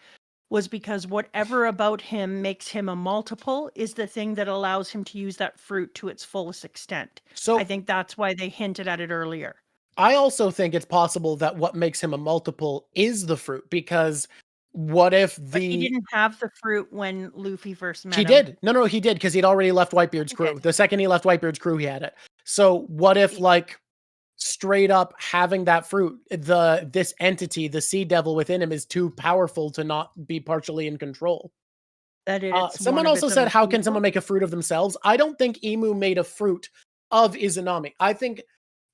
was because whatever about him makes him a multiple is the thing that allows him to use that fruit to its fullest extent.
So
I think that's why they hinted at it earlier.
I also think it's possible that what makes him a multiple is the fruit, because what if
But he didn't have the fruit when Luffy first met
He
him.
did. No, he did, because he'd already left Whitebeard's
He
crew.
did.
The second he left Whitebeard's crew, he had it. So what if, like, straight up having that fruit, this entity, the sea devil within him, is too powerful to not be partially in control?
That it's
Someone
one of
also
its
said,
own
how can
people.
someone make a fruit of themselves? I don't think Emu made a fruit of Izanami. I think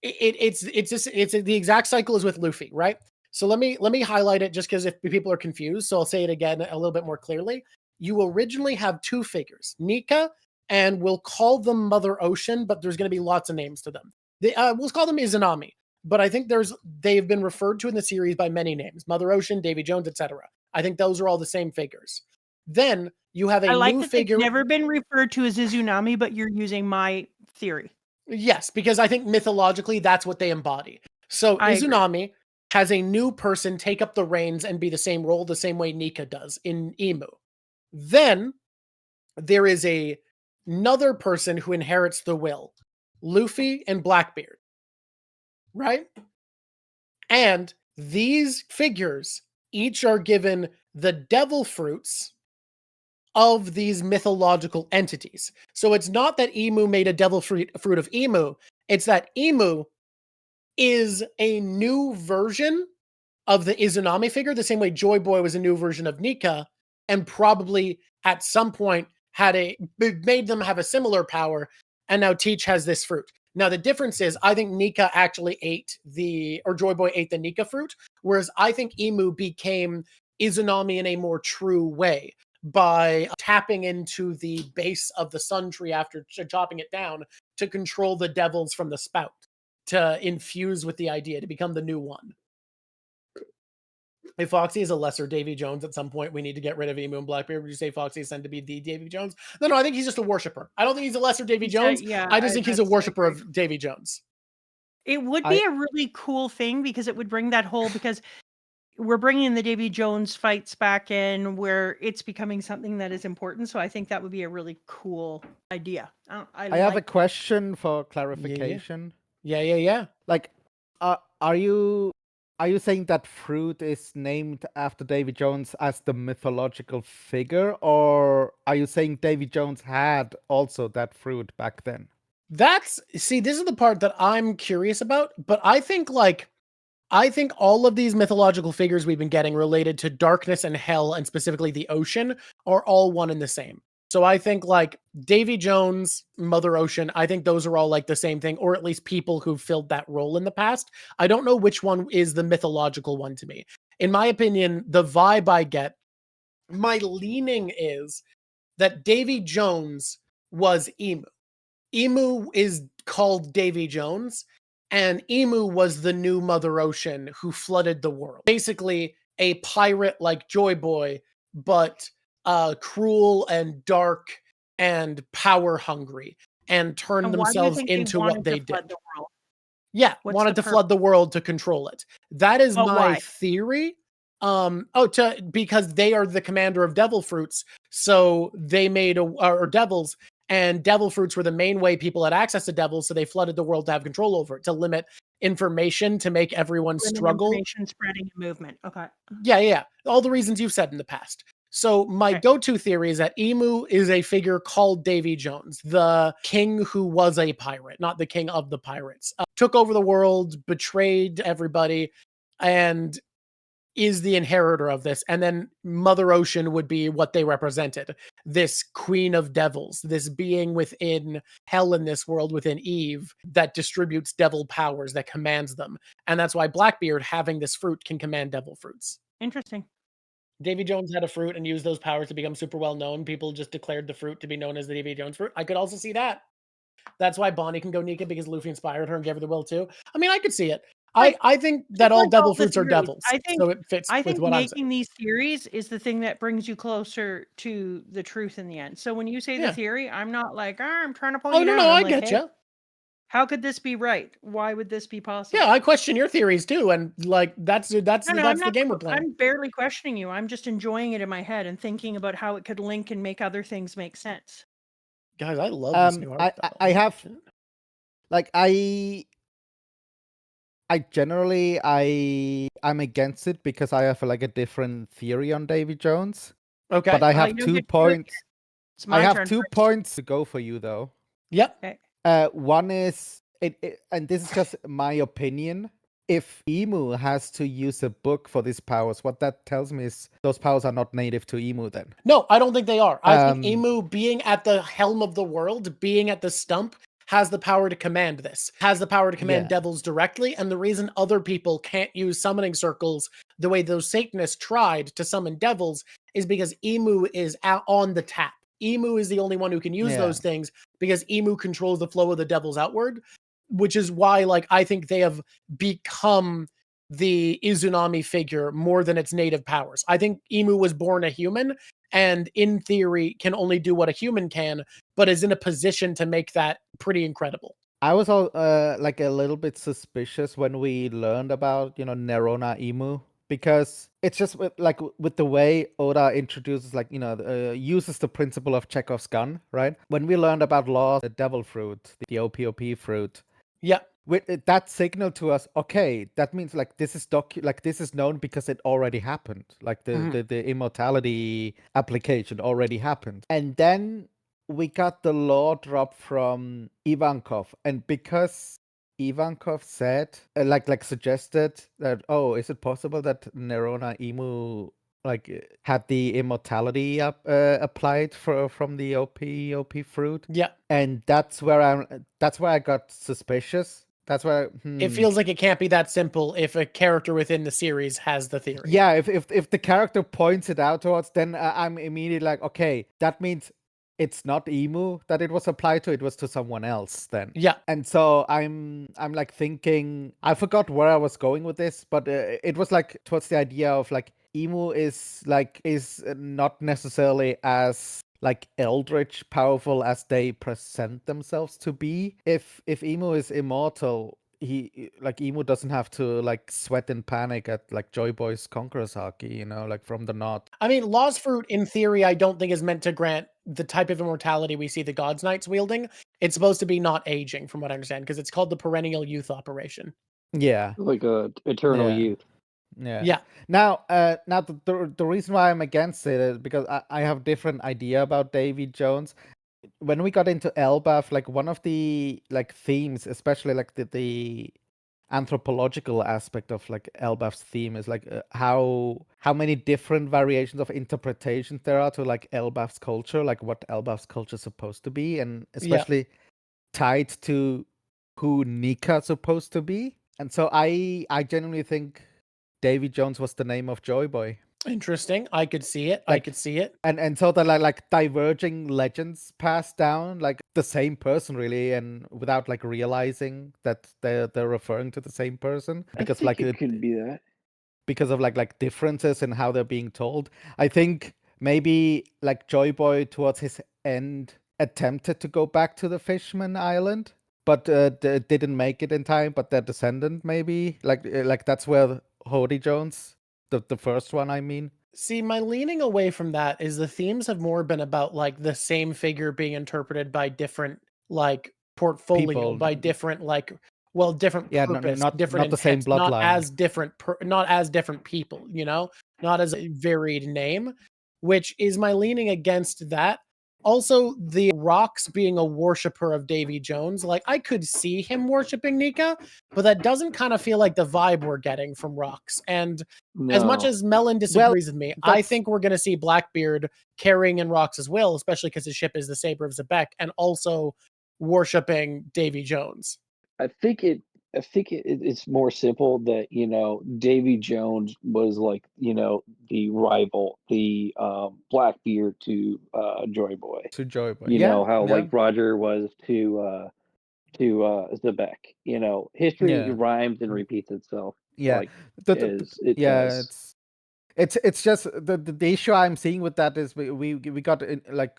it's the exact cycle as with Luffy, right? So let me highlight it just because if people are confused. So I'll say it again a little bit more clearly. You originally have two figures, Nika, and we'll call them Mother Ocean, but there's going to be lots of names to them. We'll call them Izanami, but I think they've been referred to in the series by many names: Mother Ocean, Davy Jones, etc. I think those are all the same figures. Then you have a new figure.
They've never been referred to as Izunami, but you're using my theory.
Yes, because I think mythologically that's what they embody. So Izunami has a new person take up the reins and be the same role, the same way Nika does in Emu. Then there is another person who inherits the will, Luffy and Blackbeard, right? And these figures each are given the devil fruits of these mythological entities. So it's not that Emu made a devil fruit of Emu, it's that Emu is a new version of the Izanami figure, the same way Joy Boy was a new version of Nika, and probably at some point made them have a similar power, and now Teach has this fruit. Now the difference is, I think Nika actually Joy Boy ate the Nika fruit, whereas I think Emu became Izanami in a more true way by tapping into the base of the sun tree after chopping it down to control the devils from the spout, to infuse with the idea to become the new one. If Foxy is a lesser Davy Jones at some point, we need to get rid of Emu and Blackbeard. Would you say Foxy is sent to be the Davy Jones? No, I think he's just a worshiper. I don't think he's a lesser Davy Jones. I just think he's a worshiper of Davy Jones.
It would be a really cool thing, because it would bring that whole, because we're bringing the Davy Jones fights back in where it's becoming something that is important. So I think that would be a really cool idea. I
have a question for clarification.
Yeah.
Like, are you saying that fruit is named after Davy Jones as the mythological figure, or are you saying Davy Jones had also that fruit back then?
This is the part that I'm curious about, but I think all of these mythological figures we've been getting related to darkness and hell, and specifically the ocean, are all one and the same. So I think Davy Jones, Mother Ocean, I think those are all the same thing, or at least people who filled that role in the past. I don't know which one is the mythological one to me. In my opinion, the vibe I get, my leaning is that Davy Jones was Emu. Emu is called Davy Jones, and Emu was the new Mother Ocean who flooded the world. Basically, a pirate like Joy Boy, but cruel and dark and power hungry, and turned themselves into what they did. Yeah, wanted to flood the world to control it. That is my theory. Because they are the commander of devil fruits, so they made or devils. And devil fruits were the main way people had access to devils, so they flooded the world to have control over it, to limit information, to make everyone struggle.
Information spreading and movement. Okay.
Yeah. All the reasons you've said in the past. So my go-to theory is that Emu is a figure called Davy Jones, the king who was a pirate, not the king of the pirates. Took over the world, betrayed everybody, and is the inheritor of this. And then Mother Ocean would be what they represented. This queen of devils, this being within hell in this world, within Eve, that distributes devil powers, that commands them. And that's why Blackbeard, having this fruit, can command devil fruits.
Interesting.
Davy Jones had a fruit and used those powers to become super well known. People just declared the fruit to be known as the Davy Jones fruit. I could also see that. That's why Bonnie can go Nika, because Luffy inspired her and gave her the will too. I mean, I could see it. I think that all devil fruits are devils. So it fits with what I'm saying.
Making these theories is the thing that brings you closer to the truth in the end. So when you say the theory, I'm not I'm trying to pull you down.
No, I get you.
How could this be right? Why would this be possible?
Yeah, I question your theories too, and like that's
No, I'm
the
not.
game we're playing.
I'm barely questioning you. I'm just enjoying it in my head and thinking about how it could link and make other things make sense.
Guys, I love this new art style.
I have like I generally I'm against it because I have like a different theory on Davy Jones.
Okay.
But I
Well,
have
you don't
2
get to do it
points.
yet. It's my
I have
turn
2
first.
points to go for you though.
Yep.
Okay.
One is and this is just my opinion. If Emu has to use a book for these powers, what that tells me is those powers are not native to Emu then.
No, I don't think they are. I think Emu being at the helm of the world, being at the stump, has the power to command this, has the power to command devils directly. And the reason other people can't use summoning circles the way those Satanists tried to summon devils is because Emu is out on the tap. Emu is the only one who can use those things because Emu controls the flow of the devils outward, which is why, like, I think they have become the Izunami figure more than its native powers. I think Emu was born a human and in theory can only do what a human can, but is in a position to make that pretty incredible.
I was all like a little bit suspicious when we learned about, Nerona Emu, because it's just with the way Oda introduces, uses the principle of Chekhov's gun, right? When we learned about Law, the devil fruit, the OPOP fruit, that signaled to us, okay, that means like this is this is known because it already happened. Like the immortality application already happened. And then we got the law drop from Ivankov, and because Ivankov said suggested that, is it possible that Nerona Emu had the immortality applied from the OP fruit?
Yeah.
And that's where I got suspicious. That's why
it feels like it can't be that simple if a character within the series has the theory.
Yeah, if the character points it out towards, then I'm immediately like, okay, that means it's not Emu that it was applied to, it was to someone else then.
Yeah.
And so I'm like thinking, I forgot where I was going with this, but it was like towards the idea of like Emu is not necessarily as like eldritch powerful as they present themselves to be. If Emu is immortal, Emu doesn't have to like sweat in panic at like Joy Boy's Conqueror's Haki, like from the knot.
I mean, Law's fruit in theory I don't think is meant to grant the type of immortality we see the God's Knights wielding. It's supposed to be not aging, from what I understand, because it's called the perennial youth operation.
Yeah,
like a eternal youth.
Yeah. Now the reason why I'm against it is because I have different idea about Davy Jones. When we got into Elbaf, like one of the like themes, especially like the anthropological aspect of like Elbaf's theme is like how many different variations of interpretations there are to like Elbaf's culture, like what Elbaf's culture is supposed to be, and especially tied to who Nika's supposed to be. And so I genuinely think Davy Jones was the name of Joy Boy.
Interesting. I could see it.
And so the like diverging legends passed down, like the same person really, and without like realizing that they're referring to the same person, because like
it could be that
because of like differences in how they're being told. I think maybe like Joy Boy towards his end attempted to go back to the Fishman Island, but didn't make it in time. But their descendant maybe like that's where Hody Jones, the first one, I mean.
See, my leaning away from that is the themes have more been about like the same figure being interpreted by different like portfolio,
people.
By different like different purpose,
not
different
not the same
intents,
bloodline,
not as different people, not as a varied name, which is my leaning against that. Also, the Rocks being a worshiper of Davy Jones, like I could see him worshiping Nika, but that doesn't kind of feel like the vibe we're getting from Rocks. And as much as Melon disagrees with me, I think we're going to see Blackbeard carrying in Rocks' will, especially because his ship is the Saber of Zebek, and also worshipping Davy Jones.
I think it's more simple that Davy Jones was like the rival, the Blackbeard to Joy Boy.
To Joy Boy,
like Roger was to Zebek. History rhymes and repeats itself.
Yeah, it's just the issue I'm seeing with that is we got in, like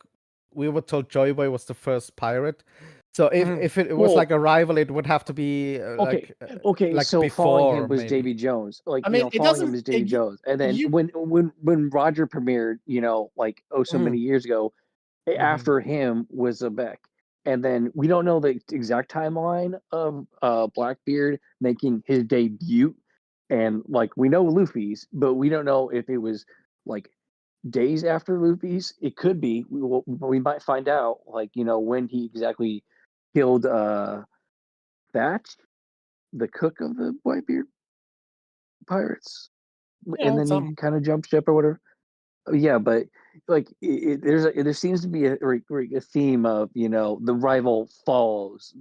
we were told Joy Boy was the first pirate, So if it was
Well-
like a rival, it would have to be
Okay,
like
so following
before
him was
maybe.
Davy Jones. Like,
I mean, it
following him
doesn't-
was Davy
it-
Jones. And then
you-
when Roger premiered, like so
Mhm.
many years ago, after him was Beck. And then we don't know the exact timeline of Blackbeard making his debut. And like we know Luffy's, but we don't know if it was like days after Luffy's. It could be. We might find out like, when he exactly killed Thatch, the cook of the Whitebeard pirates, and then he kind of jumped ship or whatever. Yeah, but like there seems to be a theme of the rival follows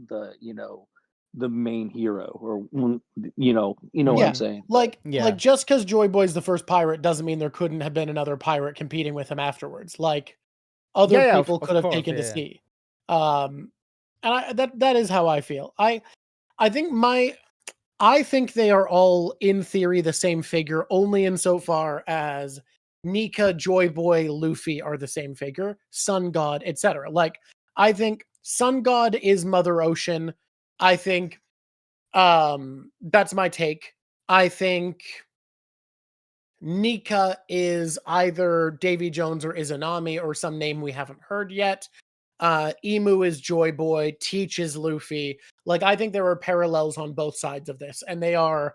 the main hero, or what I'm saying.
Like
Yeah.
just because Joy Boy's the first pirate doesn't mean there couldn't have been another pirate competing with him afterwards. Like other
Yeah,
people
of
could have
course,
taken to
yeah.
sea. And that is how I feel. I think they are all in theory the same figure, only insofar as Nika, Joy Boy, Luffy are the same figure, Sun God, etc. Like I think Sun God is Mother Ocean. I think that's my take. I think Nika is either Davy Jones or Izanami or some name we haven't heard yet. Emu is Joy Boy, Teach is Luffy. Like I think there are parallels on both sides of this, and they are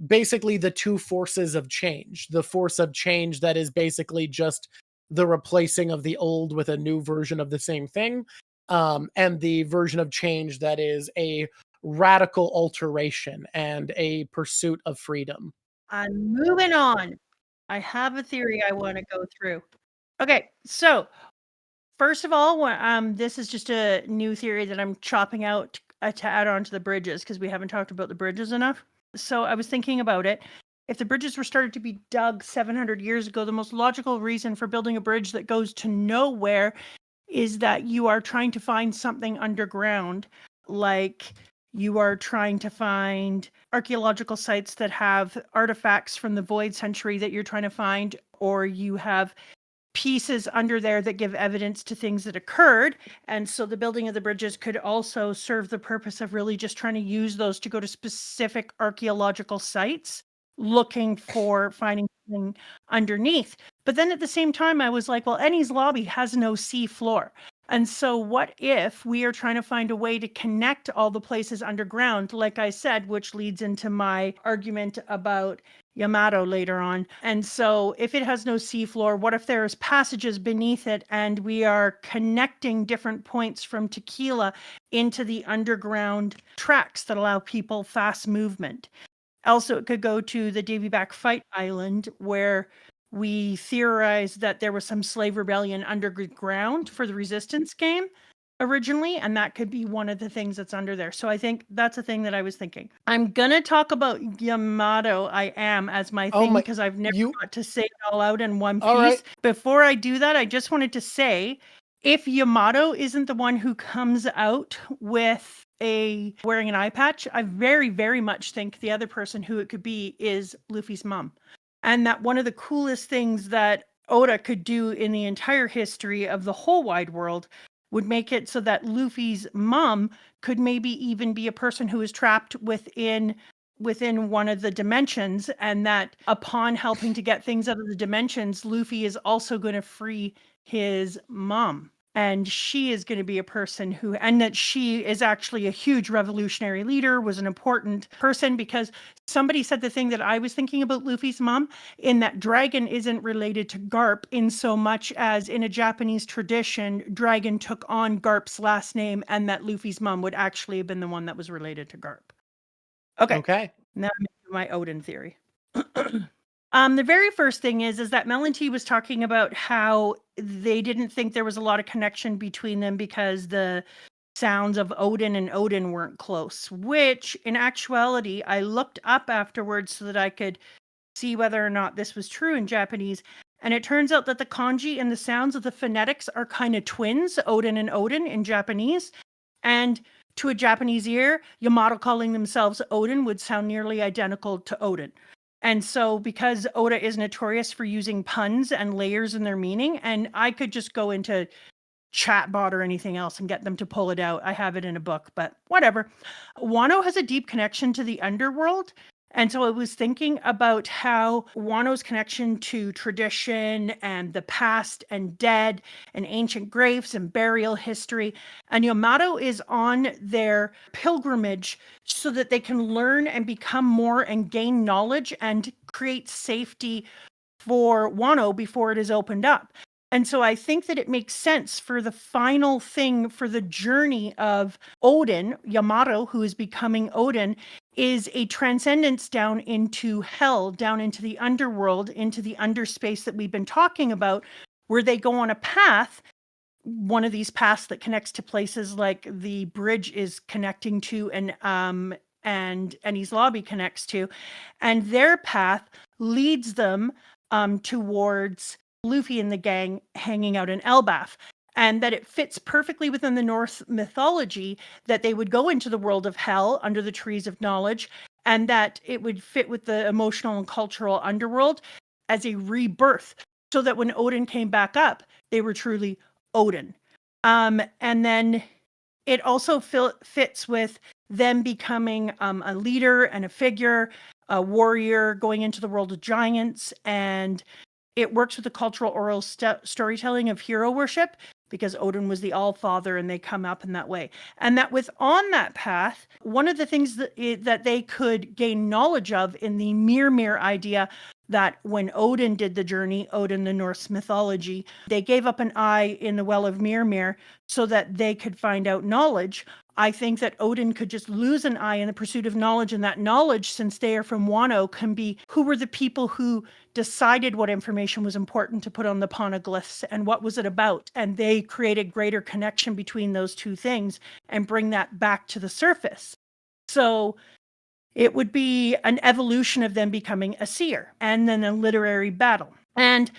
basically the two forces of change. The force of change that is basically just the replacing of the old with a new version of the same thing, and the version of change that is a radical alteration and a pursuit of freedom.
I'm moving on. I have a theory I want to go through. Okay, so first of all, this is just a new theory that I'm chopping out to add on to the bridges because we haven't talked about the bridges enough. So I was thinking about it. If the bridges were started to be dug 700 years ago, the most logical reason for building a bridge that goes to nowhere is that you are trying to find something underground, like you are trying to find archaeological sites that have artifacts from the Void Century that you're trying to find, or you have pieces under there that give evidence to things that occurred. And so the building of the bridges could also serve the purpose of really just trying to use those to go to specific archaeological sites, looking for finding something underneath. But then at the same time, I was like, well, Enies Lobby has no sea floor. And so what if we are trying to find a way to connect all the places underground, like I said, which leads into my argument about Yamato later on. And so if it has no seafloor, what if there's passages beneath it and we are connecting different points from Tequila into the underground tracks that allow people fast movement? Also, it could go to the Davy Back Fight Island, where we theorized that there was some slave rebellion underground for the Resistance game originally, and that could be one of the things that's under there. So I think that's a thing that I was thinking. I'm gonna talk about Yamato. I am as my thing because I've never got to say it all out in one piece.
All right.
Before I do that, I just wanted to say, if Yamato isn't the one who comes out with wearing an eye patch, I very, very much think the other person who it could be is Luffy's mom. And that one of the coolest things that Oda could do in the entire history of the whole wide world would make it so that Luffy's mom could maybe even be a person who is trapped within one of the dimensions, and that upon helping to get things out of the dimensions, Luffy is also going to free his mom. And she is going to be a person and that she is actually a huge revolutionary leader, was an important person, because somebody said the thing that I was thinking about Luffy's mom, in that dragon isn't related to Garp in so much as in a Japanese tradition, dragon took on Garp's last name, and that Luffy's mom would actually have been the one that was related to Garp. Okay. Now I'm into my Odin theory. The very first thing is that Mel and T was talking about how they didn't think there was a lot of connection between them because the sounds of Odin and Odin weren't close, which in actuality, I looked up afterwards so that I could see whether or not this was true in Japanese. And it turns out that the kanji and the sounds of the phonetics are kind of twins, Odin and Odin in Japanese. And to a Japanese ear, Yamato calling themselves Odin would sound nearly identical to Odin. And so because Oda is notorious for using puns and layers in their meaning, and I could just go into chatbot or anything else and get them to pull it out. I have it in a book, but whatever. Wano has a deep connection to the underworld. And so I was thinking about how Wano's connection to tradition and the past and dead and ancient graves and burial history. And Yamato is on their pilgrimage so that they can learn and become more and gain knowledge and create safety for Wano before it is opened up. And so I think that it makes sense for the final thing for the journey of Odin, Yamato, who is becoming Odin, is a transcendence down into hell, down into the underworld, into the underspace that we've been talking about, where they go on a path, one of these paths that connects to places like the bridge is connecting to and Eni's Lobby connects to, and their path leads them towards Luffy and the gang hanging out in Elbaf, and that it fits perfectly within the Norse mythology that they would go into the world of hell under the trees of knowledge, and that it would fit with the emotional and cultural underworld as a rebirth, so that when Odin came back up, they were truly Odin. And then it also fits with them becoming a leader and a figure, a warrior, going into the world of giants, and it works with the cultural oral storytelling of hero worship, because Odin was the All-Father and they come up in that way. And that on that path, one of the things that they could gain knowledge of in the Mimir idea, that when Odin did the journey, Odin, the Norse mythology, they gave up an eye in the Well of Mimir so that they could find out knowledge. I think that Odin could just lose an eye in the pursuit of knowledge, and that knowledge, since they are from Wano, can be who were the people who decided what information was important to put on the poneglyphs and what was it about. And they created greater connection between those two things and bring that back to the surface. So it would be an evolution of them becoming a seer and then a literary battle. And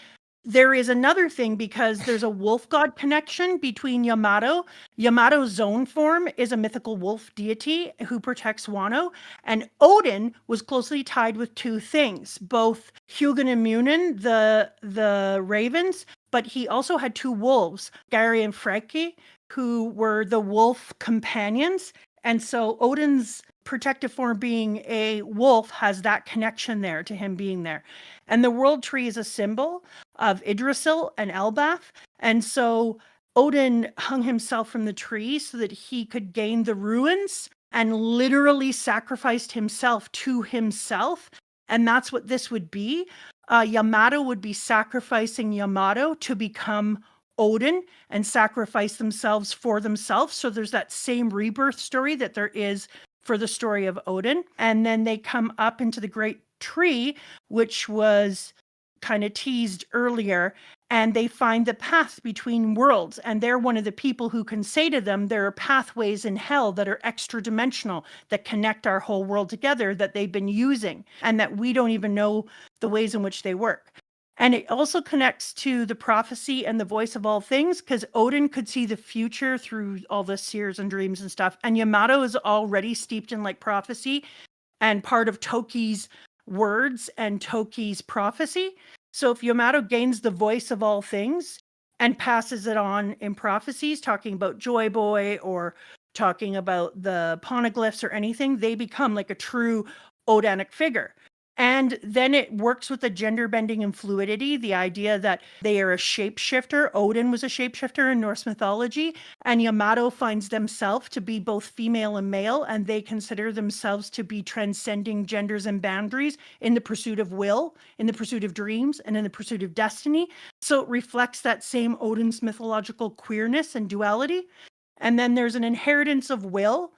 there is another thing, because there's a wolf god connection between Yamato. Yamato's zone form is a mythical wolf deity who protects Wano. And Odin was closely tied with two things, both Hugin and Munin, the ravens, but he also had two wolves, Gary and Freki, who were the wolf companions. And so Odin's protective form being a wolf has that connection there to him being there. And the world tree is a symbol of Yggdrasil and Elbaf. And so Odin hung himself from the tree so that he could gain the ruins, and literally sacrificed himself to himself. And that's what this would be. Yamato would be sacrificing Yamato to become Odin and sacrifice themselves for themselves. So there's that same rebirth story that there is for the story of Odin. And then they come up into the great tree, which was kind of teased earlier, and they find the path between worlds. And they're one of the people who can say to them, there are pathways in hell that are extra dimensional that connect our whole world together that they've been using, and that we don't even know the ways in which they work. And it also connects to the prophecy and the voice of all things, because Odin could see the future through all the seers and dreams and stuff. And Yamato is already steeped in like prophecy and part of Toki's words and Toki's prophecy. So if Yamato gains the voice of all things and passes it on in prophecies, talking about Joy Boy or talking about the poneglyphs or anything, they become like a true Odinic figure. And then it works with the gender bending and fluidity, the idea that they are a shapeshifter. Odin was a shapeshifter in Norse mythology, and Yamato finds themselves to be both female and male, and they consider themselves to be transcending genders and boundaries in the pursuit of will, in the pursuit of dreams, and in the pursuit of destiny. So it reflects that same Odin's mythological queerness and duality. And then there's an inheritance of will,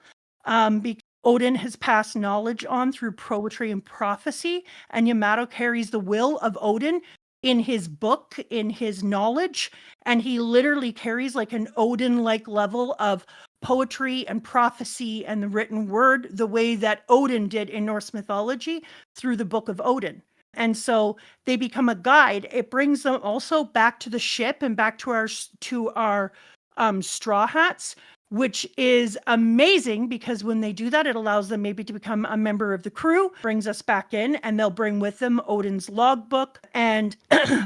because Odin has passed knowledge on through poetry and prophecy, and Yamato carries the will of Odin in his book, in his knowledge, and he literally carries like an Odin-like level of poetry and prophecy and the written word, the way that Odin did in Norse mythology through the Book of Odin. And so they become a guide. It brings them also back to the ship and back to our Straw Hats, which is amazing because when they do that, it allows them maybe to become a member of the crew, brings us back in, and they'll bring with them Odin's logbook and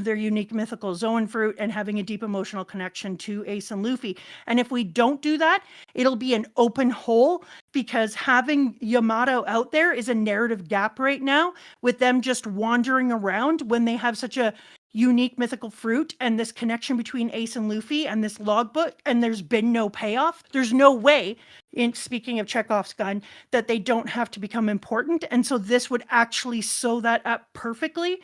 their unique mythical Zoan fruit and having a deep emotional connection to Ace and Luffy. And if we don't do that, it'll be an open hole because having Yamato out there is a narrative gap right now with them just wandering around when they have such a unique mythical fruit and this connection between Ace and Luffy and this logbook, and there's been no payoff. There's no way, in speaking of Chekhov's gun, that they don't have to become important. And so this would actually sew that up perfectly.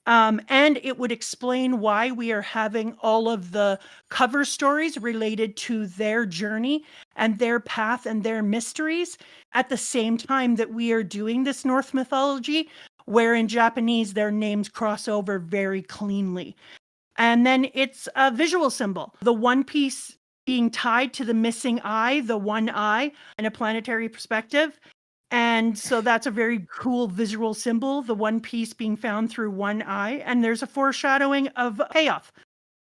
And it would explain why we are having all of the cover stories related to their journey and their path and their mysteries at the same time that we are doing this Norse mythology, where in Japanese their names cross over very cleanly. And then it's a visual symbol. The one piece being tied to the missing eye, the one eye, in a planetary perspective. And so that's a very cool visual symbol, the one piece being found through one eye. And there's a foreshadowing of payoff.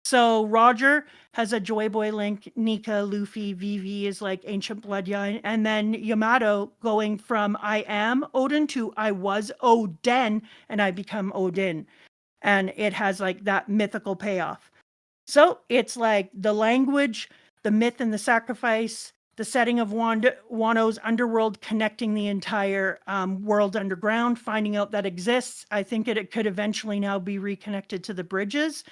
So Roger has a Joy Boy link, Nika, Luffy, Vivi is like ancient bloodline. And then Yamato going from I am Odin to I was Odin and I become Odin. And it has like that mythical payoff. So it's like the language, the myth and the sacrifice, the setting of Wano's underworld connecting the entire world underground, finding out that exists. I think it could eventually now be reconnected to the bridges.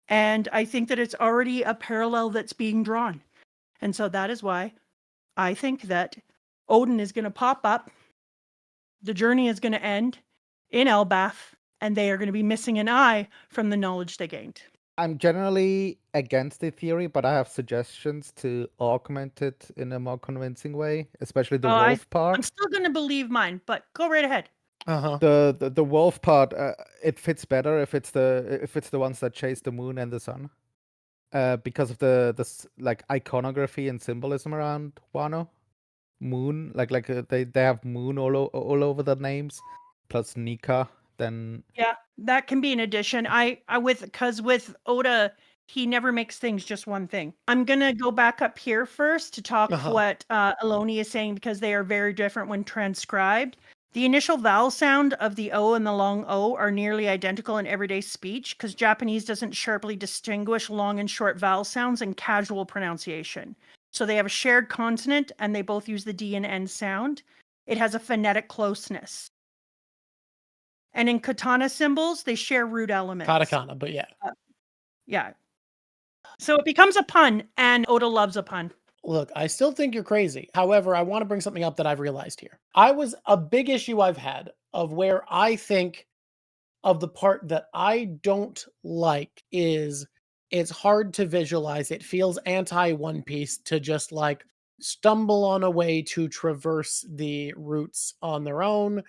And I think that it's already a parallel that's being drawn. And so that is why I think that Odin is going to pop up. The journey is going to end in Elbaf, and they are going to be missing an eye from the knowledge they gained.
I'm generally against the theory, but I have suggestions to augment it in a more convincing way, especially the wolf part.
I'm still going to believe mine, but go right ahead.
Uh-huh.
The wolf part, it fits better if it's the ones that chase the moon and the sun, because of the like iconography and symbolism around Wano. Moon, they have moon all over the names, plus Nika. Then
yeah, that can be an addition. Because with Oda, he never makes things just one thing. I'm gonna go back up here first to talk what Aloni is saying because they are very different when transcribed. The initial vowel sound of the O and the long O are nearly identical in everyday speech because Japanese doesn't sharply distinguish long and short vowel sounds in casual pronunciation. So they have a shared consonant and they both use the D and N sound. It has a phonetic closeness. And in katana symbols, they share root elements.
Katakana, but yeah.
Yeah. So it becomes a pun, and Oda loves a pun.
Look, I still think you're crazy. However, I want to bring something up that I've realized here. A big issue I've had of where I think of the part that I don't like is it's hard to visualize. It feels anti-One Piece to just like stumble on a way to traverse the routes on their own.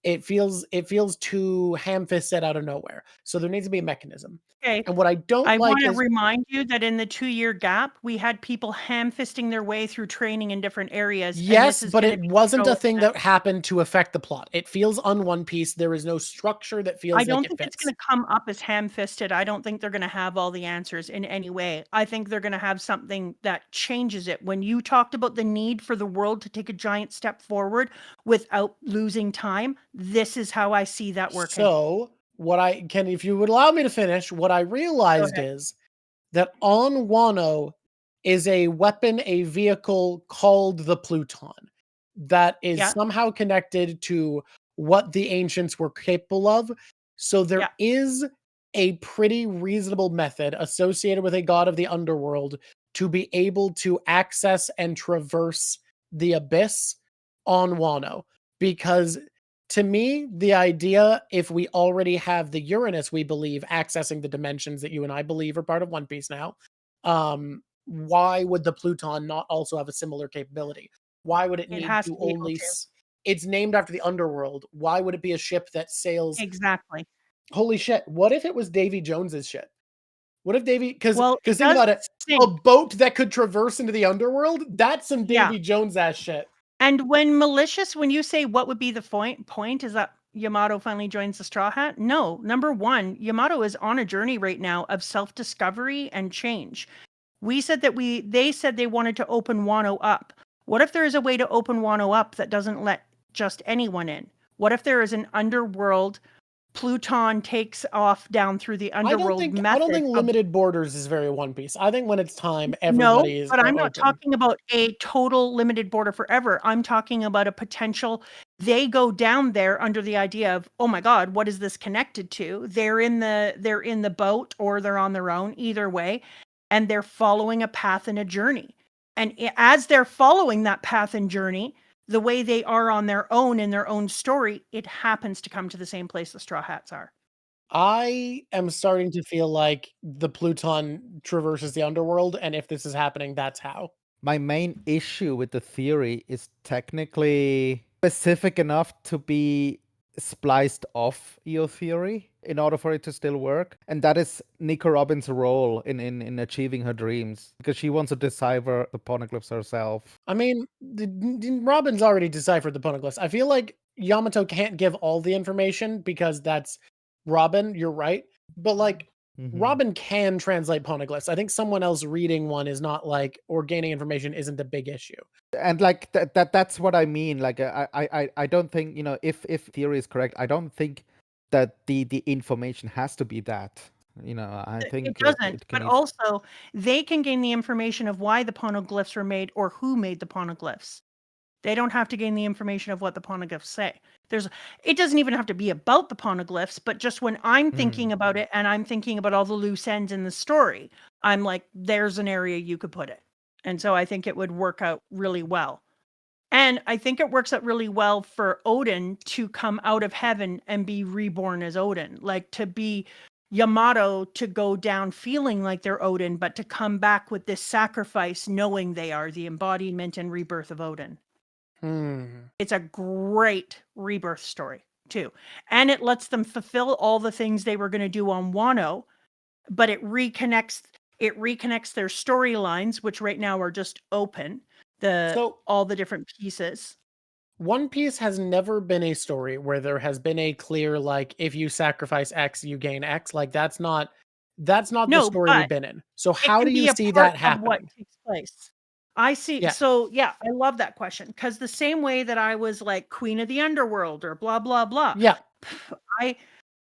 It feels too ham-fisted out of nowhere. So there needs to be a mechanism.
Okay.
And what I
want to remind you that in the 2-year gap, we had people ham-fisting their way through training in different areas.
Yes, but it wasn't a thing that happened to affect the plot. It feels un-One Piece. There is no structure that feels like it fits.
I don't think it's going to come up as ham-fisted. I don't think they're going to have all the answers in any way. I think they're going to have something that changes it. When you talked about the need for the world to take a giant step forward without losing time, this is how I see that working.
So if you would allow me to finish, what I realized is that on Wano is a weapon, a vehicle called the Pluton that is somehow connected to what the ancients were capable of. So there is a pretty reasonable method associated with a god of the underworld to be able to access and traverse the abyss on Wano. Because to me, the idea, if we already have the Uranus, we believe, accessing the dimensions that you and I believe are part of One Piece now, why would the Pluton not also have a similar capability? Why would it need to only... It's named after the underworld. Why would it be a ship that sails...
Exactly.
Holy shit. What if it was Davy Jones's ship? What if Davy... Because think about it.
Sink.
A boat that could traverse into the underworld? That's some Davy Jones-ass shit.
And when you say what would be the point, is that Yamato finally joins the Straw Hat? No. Number one, Yamato is on a journey right now of self-discovery and change. We said that they said they wanted to open Wano up. What if there is a way to open Wano up that doesn't let just anyone in? What if there is an underworld, Pluton takes off down through the underworld method?
I don't think limited borders is very One Piece. I think when it's time,
No,
everybody is
but I'm not
open.
talking about a total limited border forever. I'm talking about a potential. They go down there under the idea of, oh my God, what is this connected to? They're in the boat or they're on their own, either way, and they're following a path and a journey. And as they're following that path and journey, the way they are on their own in their own story, it happens to come to the same place the Straw Hats are.
I am starting to feel like the Pluton traverses the underworld, and if this is happening, that's how.
My main issue with the theory is technically specific enough to be spliced off your theory in order for it to still work. And that is Nico Robin's role in achieving her dreams, because she wants to decipher the poneglyphs herself.
I mean, Robin's already deciphered the poneglyphs. I feel like Yamato can't give all the information because that's Robin, you're right. But like, Robin can translate poneglyphs. I think someone else reading one is not like, or gaining information isn't a big issue.
And like that's what I mean. Like I don't think, if theory is correct, I don't think that the information has to be that. I think
it doesn't. But also, they can gain the information of why the poneglyphs were made or who made the poneglyphs. They don't have to gain the information of what the poneglyphs say. It doesn't even have to be about the poneglyphs, but just when I'm thinking about it and I'm thinking about all the loose ends in the story, I'm like, there's an area you could put it. And so I think it would work out really well. And I think it works out really well for Odin to come out of heaven and be reborn as Odin. Like to be Yamato, to go down feeling like they're Odin, but to come back with this sacrifice knowing they are the embodiment and rebirth of Odin. It's a great rebirth story too. And it lets them fulfill all the things they were going to do on Wano, but it reconnects their storylines, which right now are just open, all the different pieces.
One Piece has never been a story where there has been a clear, like, if you sacrifice X, you gain X. Like that's not the story we've been in. So how do you see that happen?
What takes place? I see. Yeah. So yeah, I love that question, because the same way that I was like Queen of the Underworld or blah, blah, blah.
Yeah.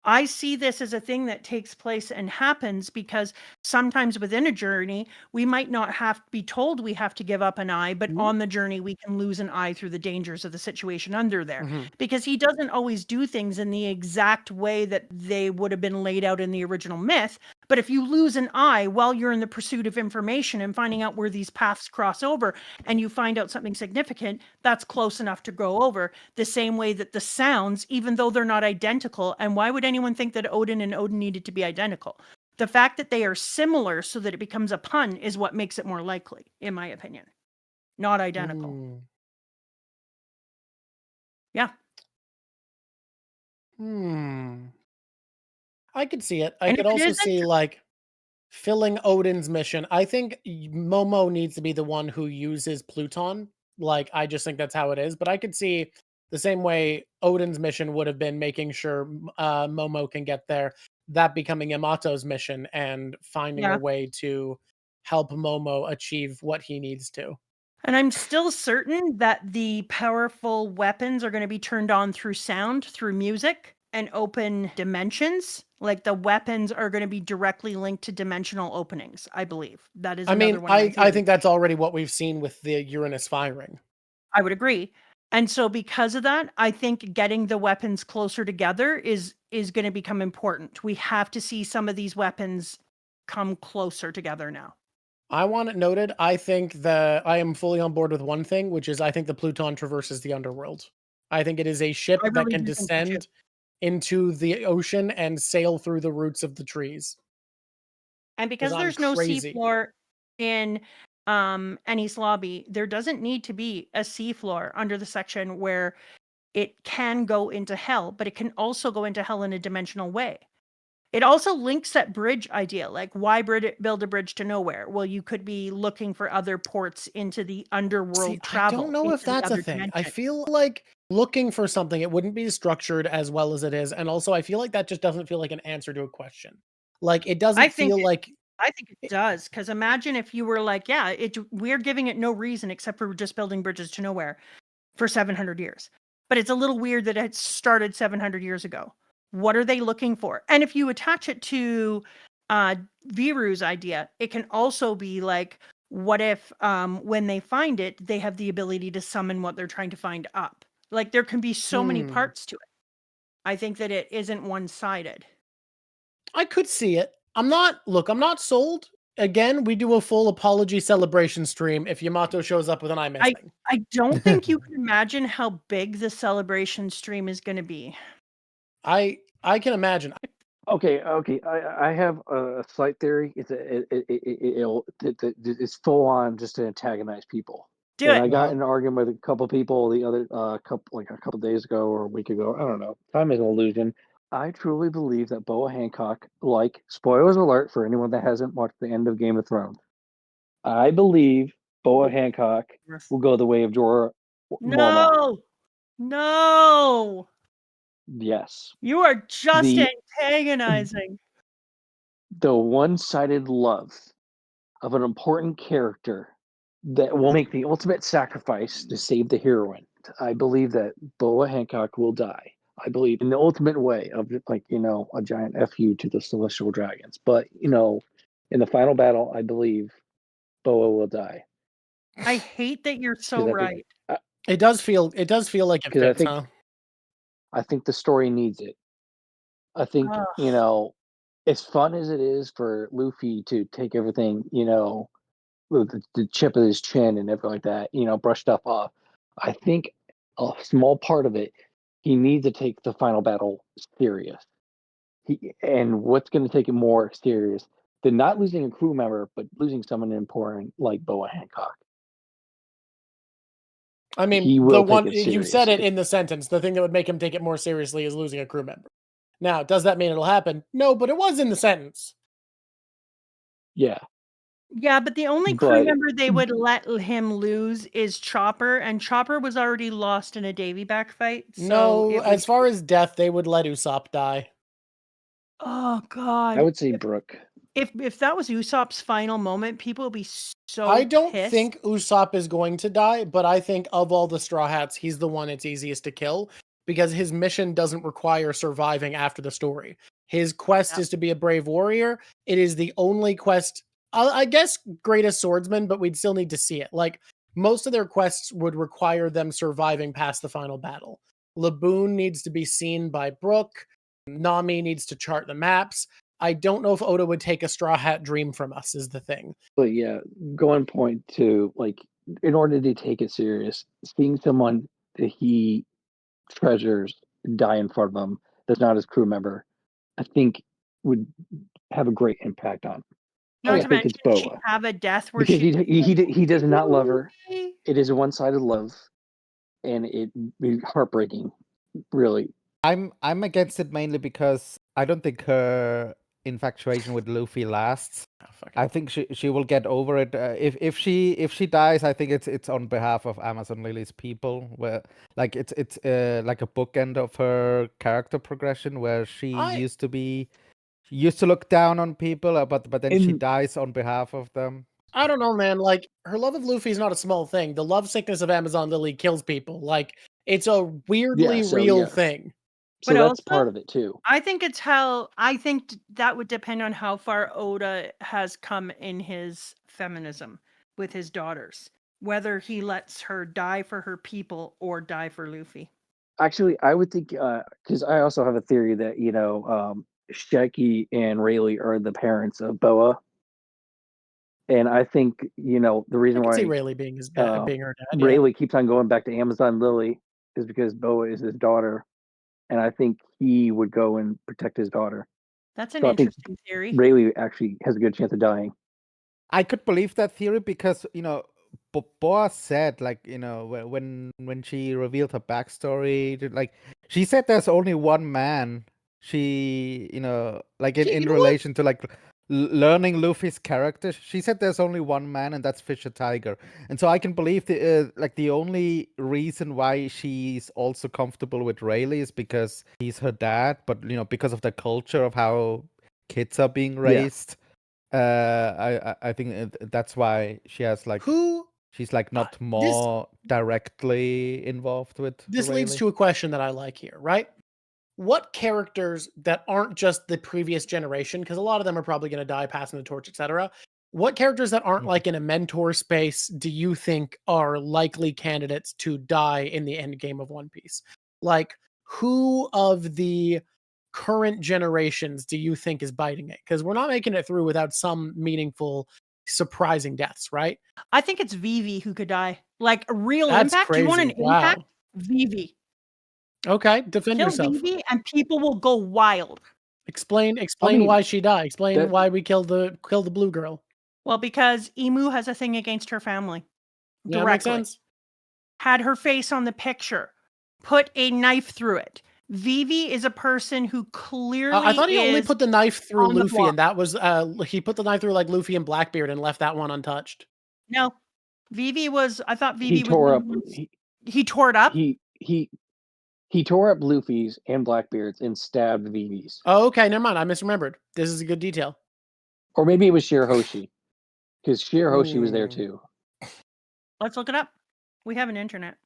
I see this as a thing that takes place and happens because sometimes within a journey, we might not have to be told we have to give up an eye, but on the journey, we can lose an eye through the dangers of the situation under there. Because he doesn't always do things in the exact way that they would have been laid out in the original myth. But if you lose an eye while you're in the pursuit of information and finding out where these paths cross over, and you find out something significant, that's close enough to go over. The same way that the sounds, even though they're not identical, and why would anyone think that Odin and Odin needed to be identical? The fact that they are similar so that it becomes a pun is what makes it more likely, in my opinion. Not identical. Yeah.
I could see it. I could also see like filling Odin's mission. I think Momo needs to be the one who uses Pluton. Like, I just think that's how it is. But I could see the same way Odin's mission would have been making sure Momo can get there, that becoming Yamato's mission and finding a way to help Momo achieve what he needs to.
And I'm still certain that the powerful weapons are going to be turned on through sound, through music, and open dimensions. Like the weapons are going to be directly linked to dimensional openings, I believe. That is another one.
I think that's already what we've seen with the Uranus firing.
I would agree. And so because of that, I think getting the weapons closer together is going to become important. We have to see some of these weapons come closer together now.
I want it noted. I think that I am fully on board with one thing, which is I think the Pluton traverses the underworld. I think it is a ship that can descend into the ocean and sail through the roots of the trees.
And because there's no seafloor in Enies Lobby, there doesn't need to be a seafloor under the section where it can go into hell, but it can also go into hell in a dimensional way. It also links that bridge idea, like why build a bridge to nowhere? Well, you could be looking for other ports into the underworld travel.
I don't know if that's a thing. I feel like looking for something, it wouldn't be structured as well as it is. And also, I feel like that just doesn't feel like an answer to a question. Like, it doesn't feel like
I think it does, because imagine if you were like, yeah, we're giving it no reason except for just building bridges to nowhere for 700 years. But it's a little weird that it started 700 years ago. What are they looking for? And if you attach it to Viru's idea, it can also be like, what if when they find it, they have the ability to summon what they're trying to find up? Like, there can be so many parts to it. I think that it isn't one-sided.
I could see it. I'm not sold. Again, we do a full apology celebration stream if Yamato shows up with an eye missing.
I don't think you can imagine how big the celebration stream is going to be.
I can imagine.
Okay. I have a slight theory. It's full on just to antagonize people. I got in an argument with a couple people the other a couple days ago or a week ago. I don't know. Time is an illusion. I truly believe that Boa Hancock, like, spoilers alert for anyone that hasn't watched the end of Game of Thrones, I believe Boa Hancock will go the way of Jorah Mormont.
No.
Yes.
You are just antagonizing.
The one-sided love of an important character that will make the ultimate sacrifice to save the heroine. I believe that Boa Hancock will die. I believe in the ultimate way of, like, a giant FU to the celestial dragons. But, in the final battle, I believe Boa will die.
I hate that you're so right.
It does feel like it fits, huh?
I think the story needs it. I think, as fun as it is for Luffy to take everything, with the chip of his chin and everything like that, brush stuff off. I think a small part of it, he needs to take the final battle serious. And what's going to take it more serious than not losing a crew member, but losing someone important like Boa Hancock?
I mean, the one you said it in the sentence. The thing that would make him take it more seriously is losing a crew member. Now, does that mean it'll happen? No, but it was in the sentence.
Yeah.
Yeah, but the only crew member they would let him lose is Chopper, and Chopper was already lost in a Davy back fight. So
no, as far as death, they would let Usopp die.
Oh God!
I would say Brook.
If that was Usopp's final moment, people would be so
I don't
pissed.
think Usopp is going to die, but I think of all the Straw Hats, he's the one it's easiest to kill because his mission doesn't require surviving after the story. His quest is to be a brave warrior. It is the only quest, I guess, greatest swordsman, but we'd still need to see it. Like, most of their quests would require them surviving past the final battle. Laboon needs to be seen by Brook. Nami needs to chart the maps. I don't know if Oda would take a Straw Hat dream from us, is the thing.
But yeah, going point to, like, in order to take it serious, seeing someone that he treasures die in front of him that's not his crew member, I think would have a great impact on him.
Not to mention, she'd have a death where
because he does not love her. It is a one-sided love, and it be heartbreaking, really.
I'm against it mainly because I don't think her infatuation with Luffy lasts. I think she will get over it. If she dies, I think it's on behalf of Amazon Lily's people. Where, like, it's like a bookend of her character progression, where she used to look down on people, but then she dies on behalf of them.
I don't know, man. Like, her love of Luffy is not a small thing. The love sickness of Amazon Lily kills people. Like, it's a weirdly real thing.
So but that's also, part of it too.
I think that would depend on how far Oda has come in his feminism with his daughters. Whether he lets her die for her people or die for Luffy.
Actually, I would think, because I also have a theory that, Sheki and Rayleigh are the parents of Boa. And I think, the reason why
see Rayleigh being her dad.
Rayleigh keeps on going back to Amazon Lily is because Boa is his daughter. And I think he would go and protect his daughter.
That's an interesting theory.
Rayleigh actually has a good chance of dying.
I could believe that theory because, Boa said, like, when she revealed her backstory, like, she said there's only one man. She, like, in relation to, like, learning Luffy's character, she said there's only one man, and that's Fisher Tiger. And so I can believe the only reason why she's also comfortable with Rayleigh is because he's her dad, but because of the culture of how kids are being raised. I think that's why she has like
Who?
she's like not
this-
more directly involved with.
This
the
leads
Rayleigh.
to a question that I like here, right? What characters that aren't just the previous generation, because a lot of them are probably going to die, passing the torch, etc. What characters that aren't
Mhm.
like in a mentor space do you think are likely candidates to die in the end game of One Piece? Like, who of the current generations do you think is biting it? Because we're not making it through without some meaningful, surprising deaths, right?
I think it's Vivi who could die. Like a real
That's
impact. Do you want an
crazy. Wow.
impact? Vivi.
Okay, defend
Kill
yourself.
Vivi and people will go wild.
Explain
mean,
why she died. Explain
that-
why we killed the blue girl.
Well, because Emu has a thing against her family.
Yeah, makes
Directly.
sense.
Had her face on the picture. Put a knife through it. Vivi is a person who clearly
I thought he only
is
put the knife through
on the
Luffy,
block.
and that was he put the knife through like Luffy and Blackbeard and left that one untouched.
No. Vivi was, I thought Vivi
he tore up.
was he tore it up.
He tore up Luffy's and Blackbeard's and stabbed Vivi's.
Oh, okay, never mind. I misremembered. This is a good detail.
Or maybe it was Shirahoshi, because Shirahoshi was there
Ooh.
too.
Let's look it up. We have an internet.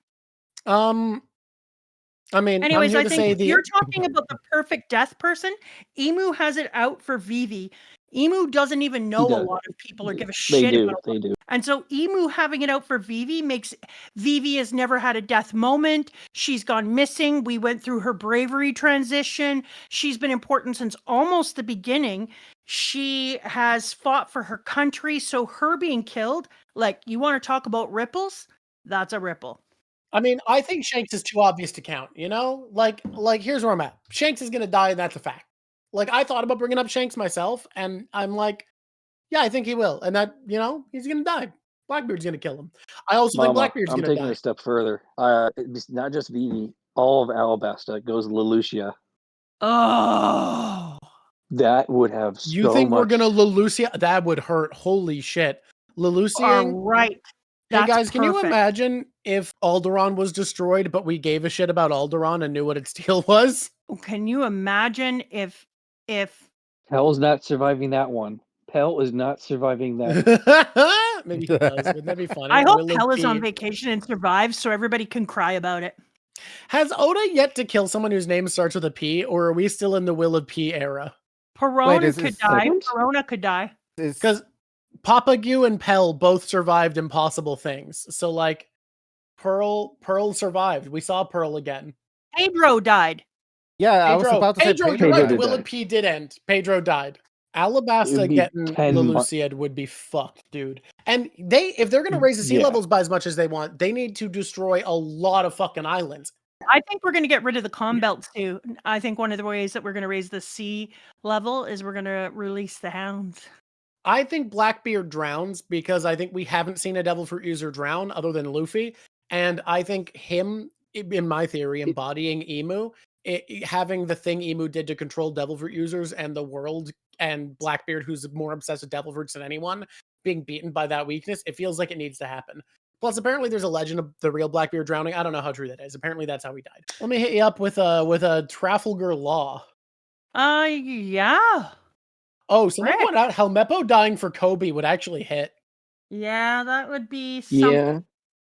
I mean,
Anyways,
I'm
I
here to
think
say
if
the
you're talking about the perfect death person, Emu has it out for Vivi. Emu doesn't even know a
does.
lot of people or give a
They
shit
do.
about
They do.
And so Emu having it out for Vivi makes Vivi has never had a death moment. She's gone missing. We went through her bravery transition. She's been important since almost the beginning. She has fought for her country. So her being killed, like, you want to talk about ripples? That's a ripple.
I mean, I think Shanks is too obvious to count, you know? Like here's where I'm at. Shanks is gonna die, and that's a fact. Like, I thought about bringing up Shanks myself, and I'm like, yeah, I think he will. And that, you know, he's gonna die. Blackbeard's gonna kill him. I also think Blackbeard's
I'm
gonna
taking
die.
it a step further. It's not just Vivi. All of Alabasta goes Lelouchia.
Oh.
That would have so
You think
much.
we're gonna Lelouchia? That would hurt. Holy shit. Lelouchia.
All right.
Hey
That's
guys, can you
perfect.
imagine if Alderaan was destroyed, but we gave a shit about Alderaan and knew what its deal was?
Can you imagine if
Pell's not surviving that one. Pell is not surviving that.
Maybe he does. Wouldn't that be funny?
I hope
Willow
Pell is on
P.
vacation and survives so everybody can cry about it.
Has Oda yet to kill someone whose name starts with a P, or are we still in the Will of P era?
Perona
is
could
this
die.
second?
Perona could die.
Because Papagu and Pell both survived impossible things. So like Pearl survived. We saw Pearl again.
Pedro died.
Yeah, I was
Pedro,
about to say
Pedro,
Pedro
you're right.
died.
The Will of P did end. Pedro died. Alabasta
It'd be
getting
10
Lelouchia would be fucked, dude. And if they're gonna raise the sea
Yeah.
levels by as much as they want, they need to destroy a lot of fucking islands.
I think we're going to get rid of the calm belts too. I think one of the ways that we're going to raise the sea level is we're going to release the hounds.
I think Blackbeard drowns because I think we haven't seen a devil fruit user drown other than Luffy. And I think him, in my theory, embodying Emu, having the thing Emu did to control devil fruit users and the world, and Blackbeard, who's more obsessed with devil fruits than anyone, being beaten by that weakness, it feels like it needs to happen. Plus, apparently there's a legend of the real Blackbeard drowning. I don't know how true that is. Apparently that's how he died. Let me hit you up with a Trafalgar Law.
Yeah.
Oh, someone
Rick.
pointed out Helmeppo dying for Kobe would actually hit.
Yeah, that would be something.
Yeah.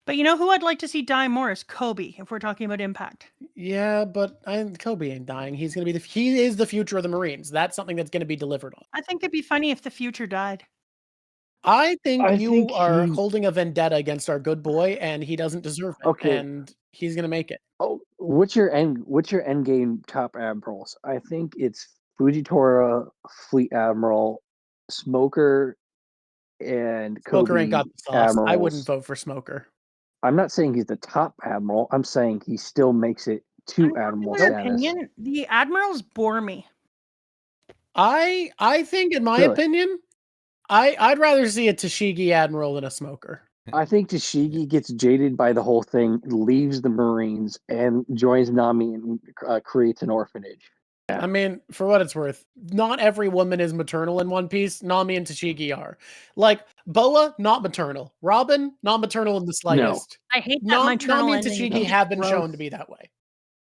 But you know who I'd like to see die more is Kobe, if we're talking about impact.
Yeah, but Kobe ain't dying. He is the future of the Marines. That's something that's going to be delivered on.
I think it'd be funny if the future died.
I think
I
you
think
are
he-
holding a vendetta against our good boy, and he doesn't deserve it.
Okay.
And he's going to make it.
Oh, what's your end game top admirals? I think it's Fujitora, Fleet Admiral, Smoker, and Kobe
Smoker ain't got the sauce.
admirals.
I wouldn't vote for Smoker.
I'm not saying he's the top admiral. I'm saying he still makes it to admiral
Unpopular
status.
opinion, the admirals bore me.
I think, in my
Really?
opinion, I'd rather see a Tashigi admiral than a Smoker.
I think Tashigi gets jaded by the whole thing, leaves the Marines, and joins Nami and creates an orphanage.
I mean, for what it's worth, not every woman is maternal in One Piece. Nami and Tashigi are. Like, Boa, not maternal. Robin, not maternal in the slightest.
I hate that maternal
Nami and
ending.
Tashigi have been
Gross.
shown to be that way.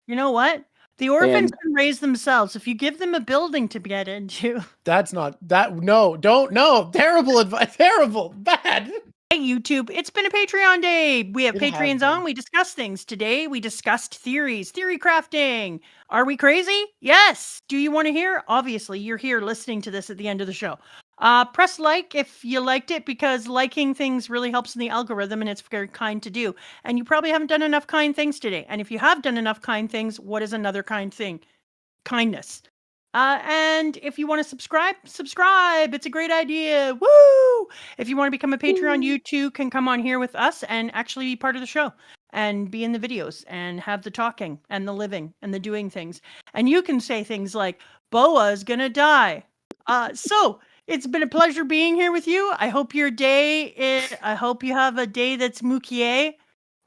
You know what? The orphans can raise themselves if you give them a building to get into.
That's not that. No, don't. No, terrible advice. Terrible, bad.
Hey, YouTube, it's been a Patreon day. We have
It has
Patreons
been.
on. We discuss things. Today, we discussed theories, theory crafting. Are we crazy? Yes. Do you want to hear? Obviously, you're here listening to this at the end of the show. Press like if you liked it, because liking things really helps in the algorithm, and it's very kind to do. And you probably haven't done enough kind things today. And if you have done enough kind things, what is another kind thing? Kindness. And if you want to subscribe. It's a great idea. Woo! If you want to become a Patreon, you too can come on here with us and actually be part of the show and be in the videos and have the talking and the living and the doing things. And you can say things like, Boa is going to die. So it's been a pleasure being here with you. I hope your day I hope you have a day that's Mukie.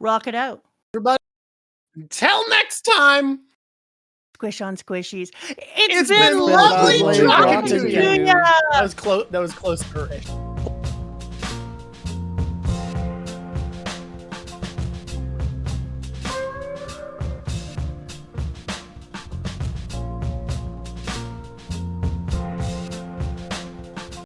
Rock it out.
Everybody, until next time.
Squish on squishies.
It's been lovely
lovely
talking
talking
to
to
you.
you.
That was close. That was close-ish.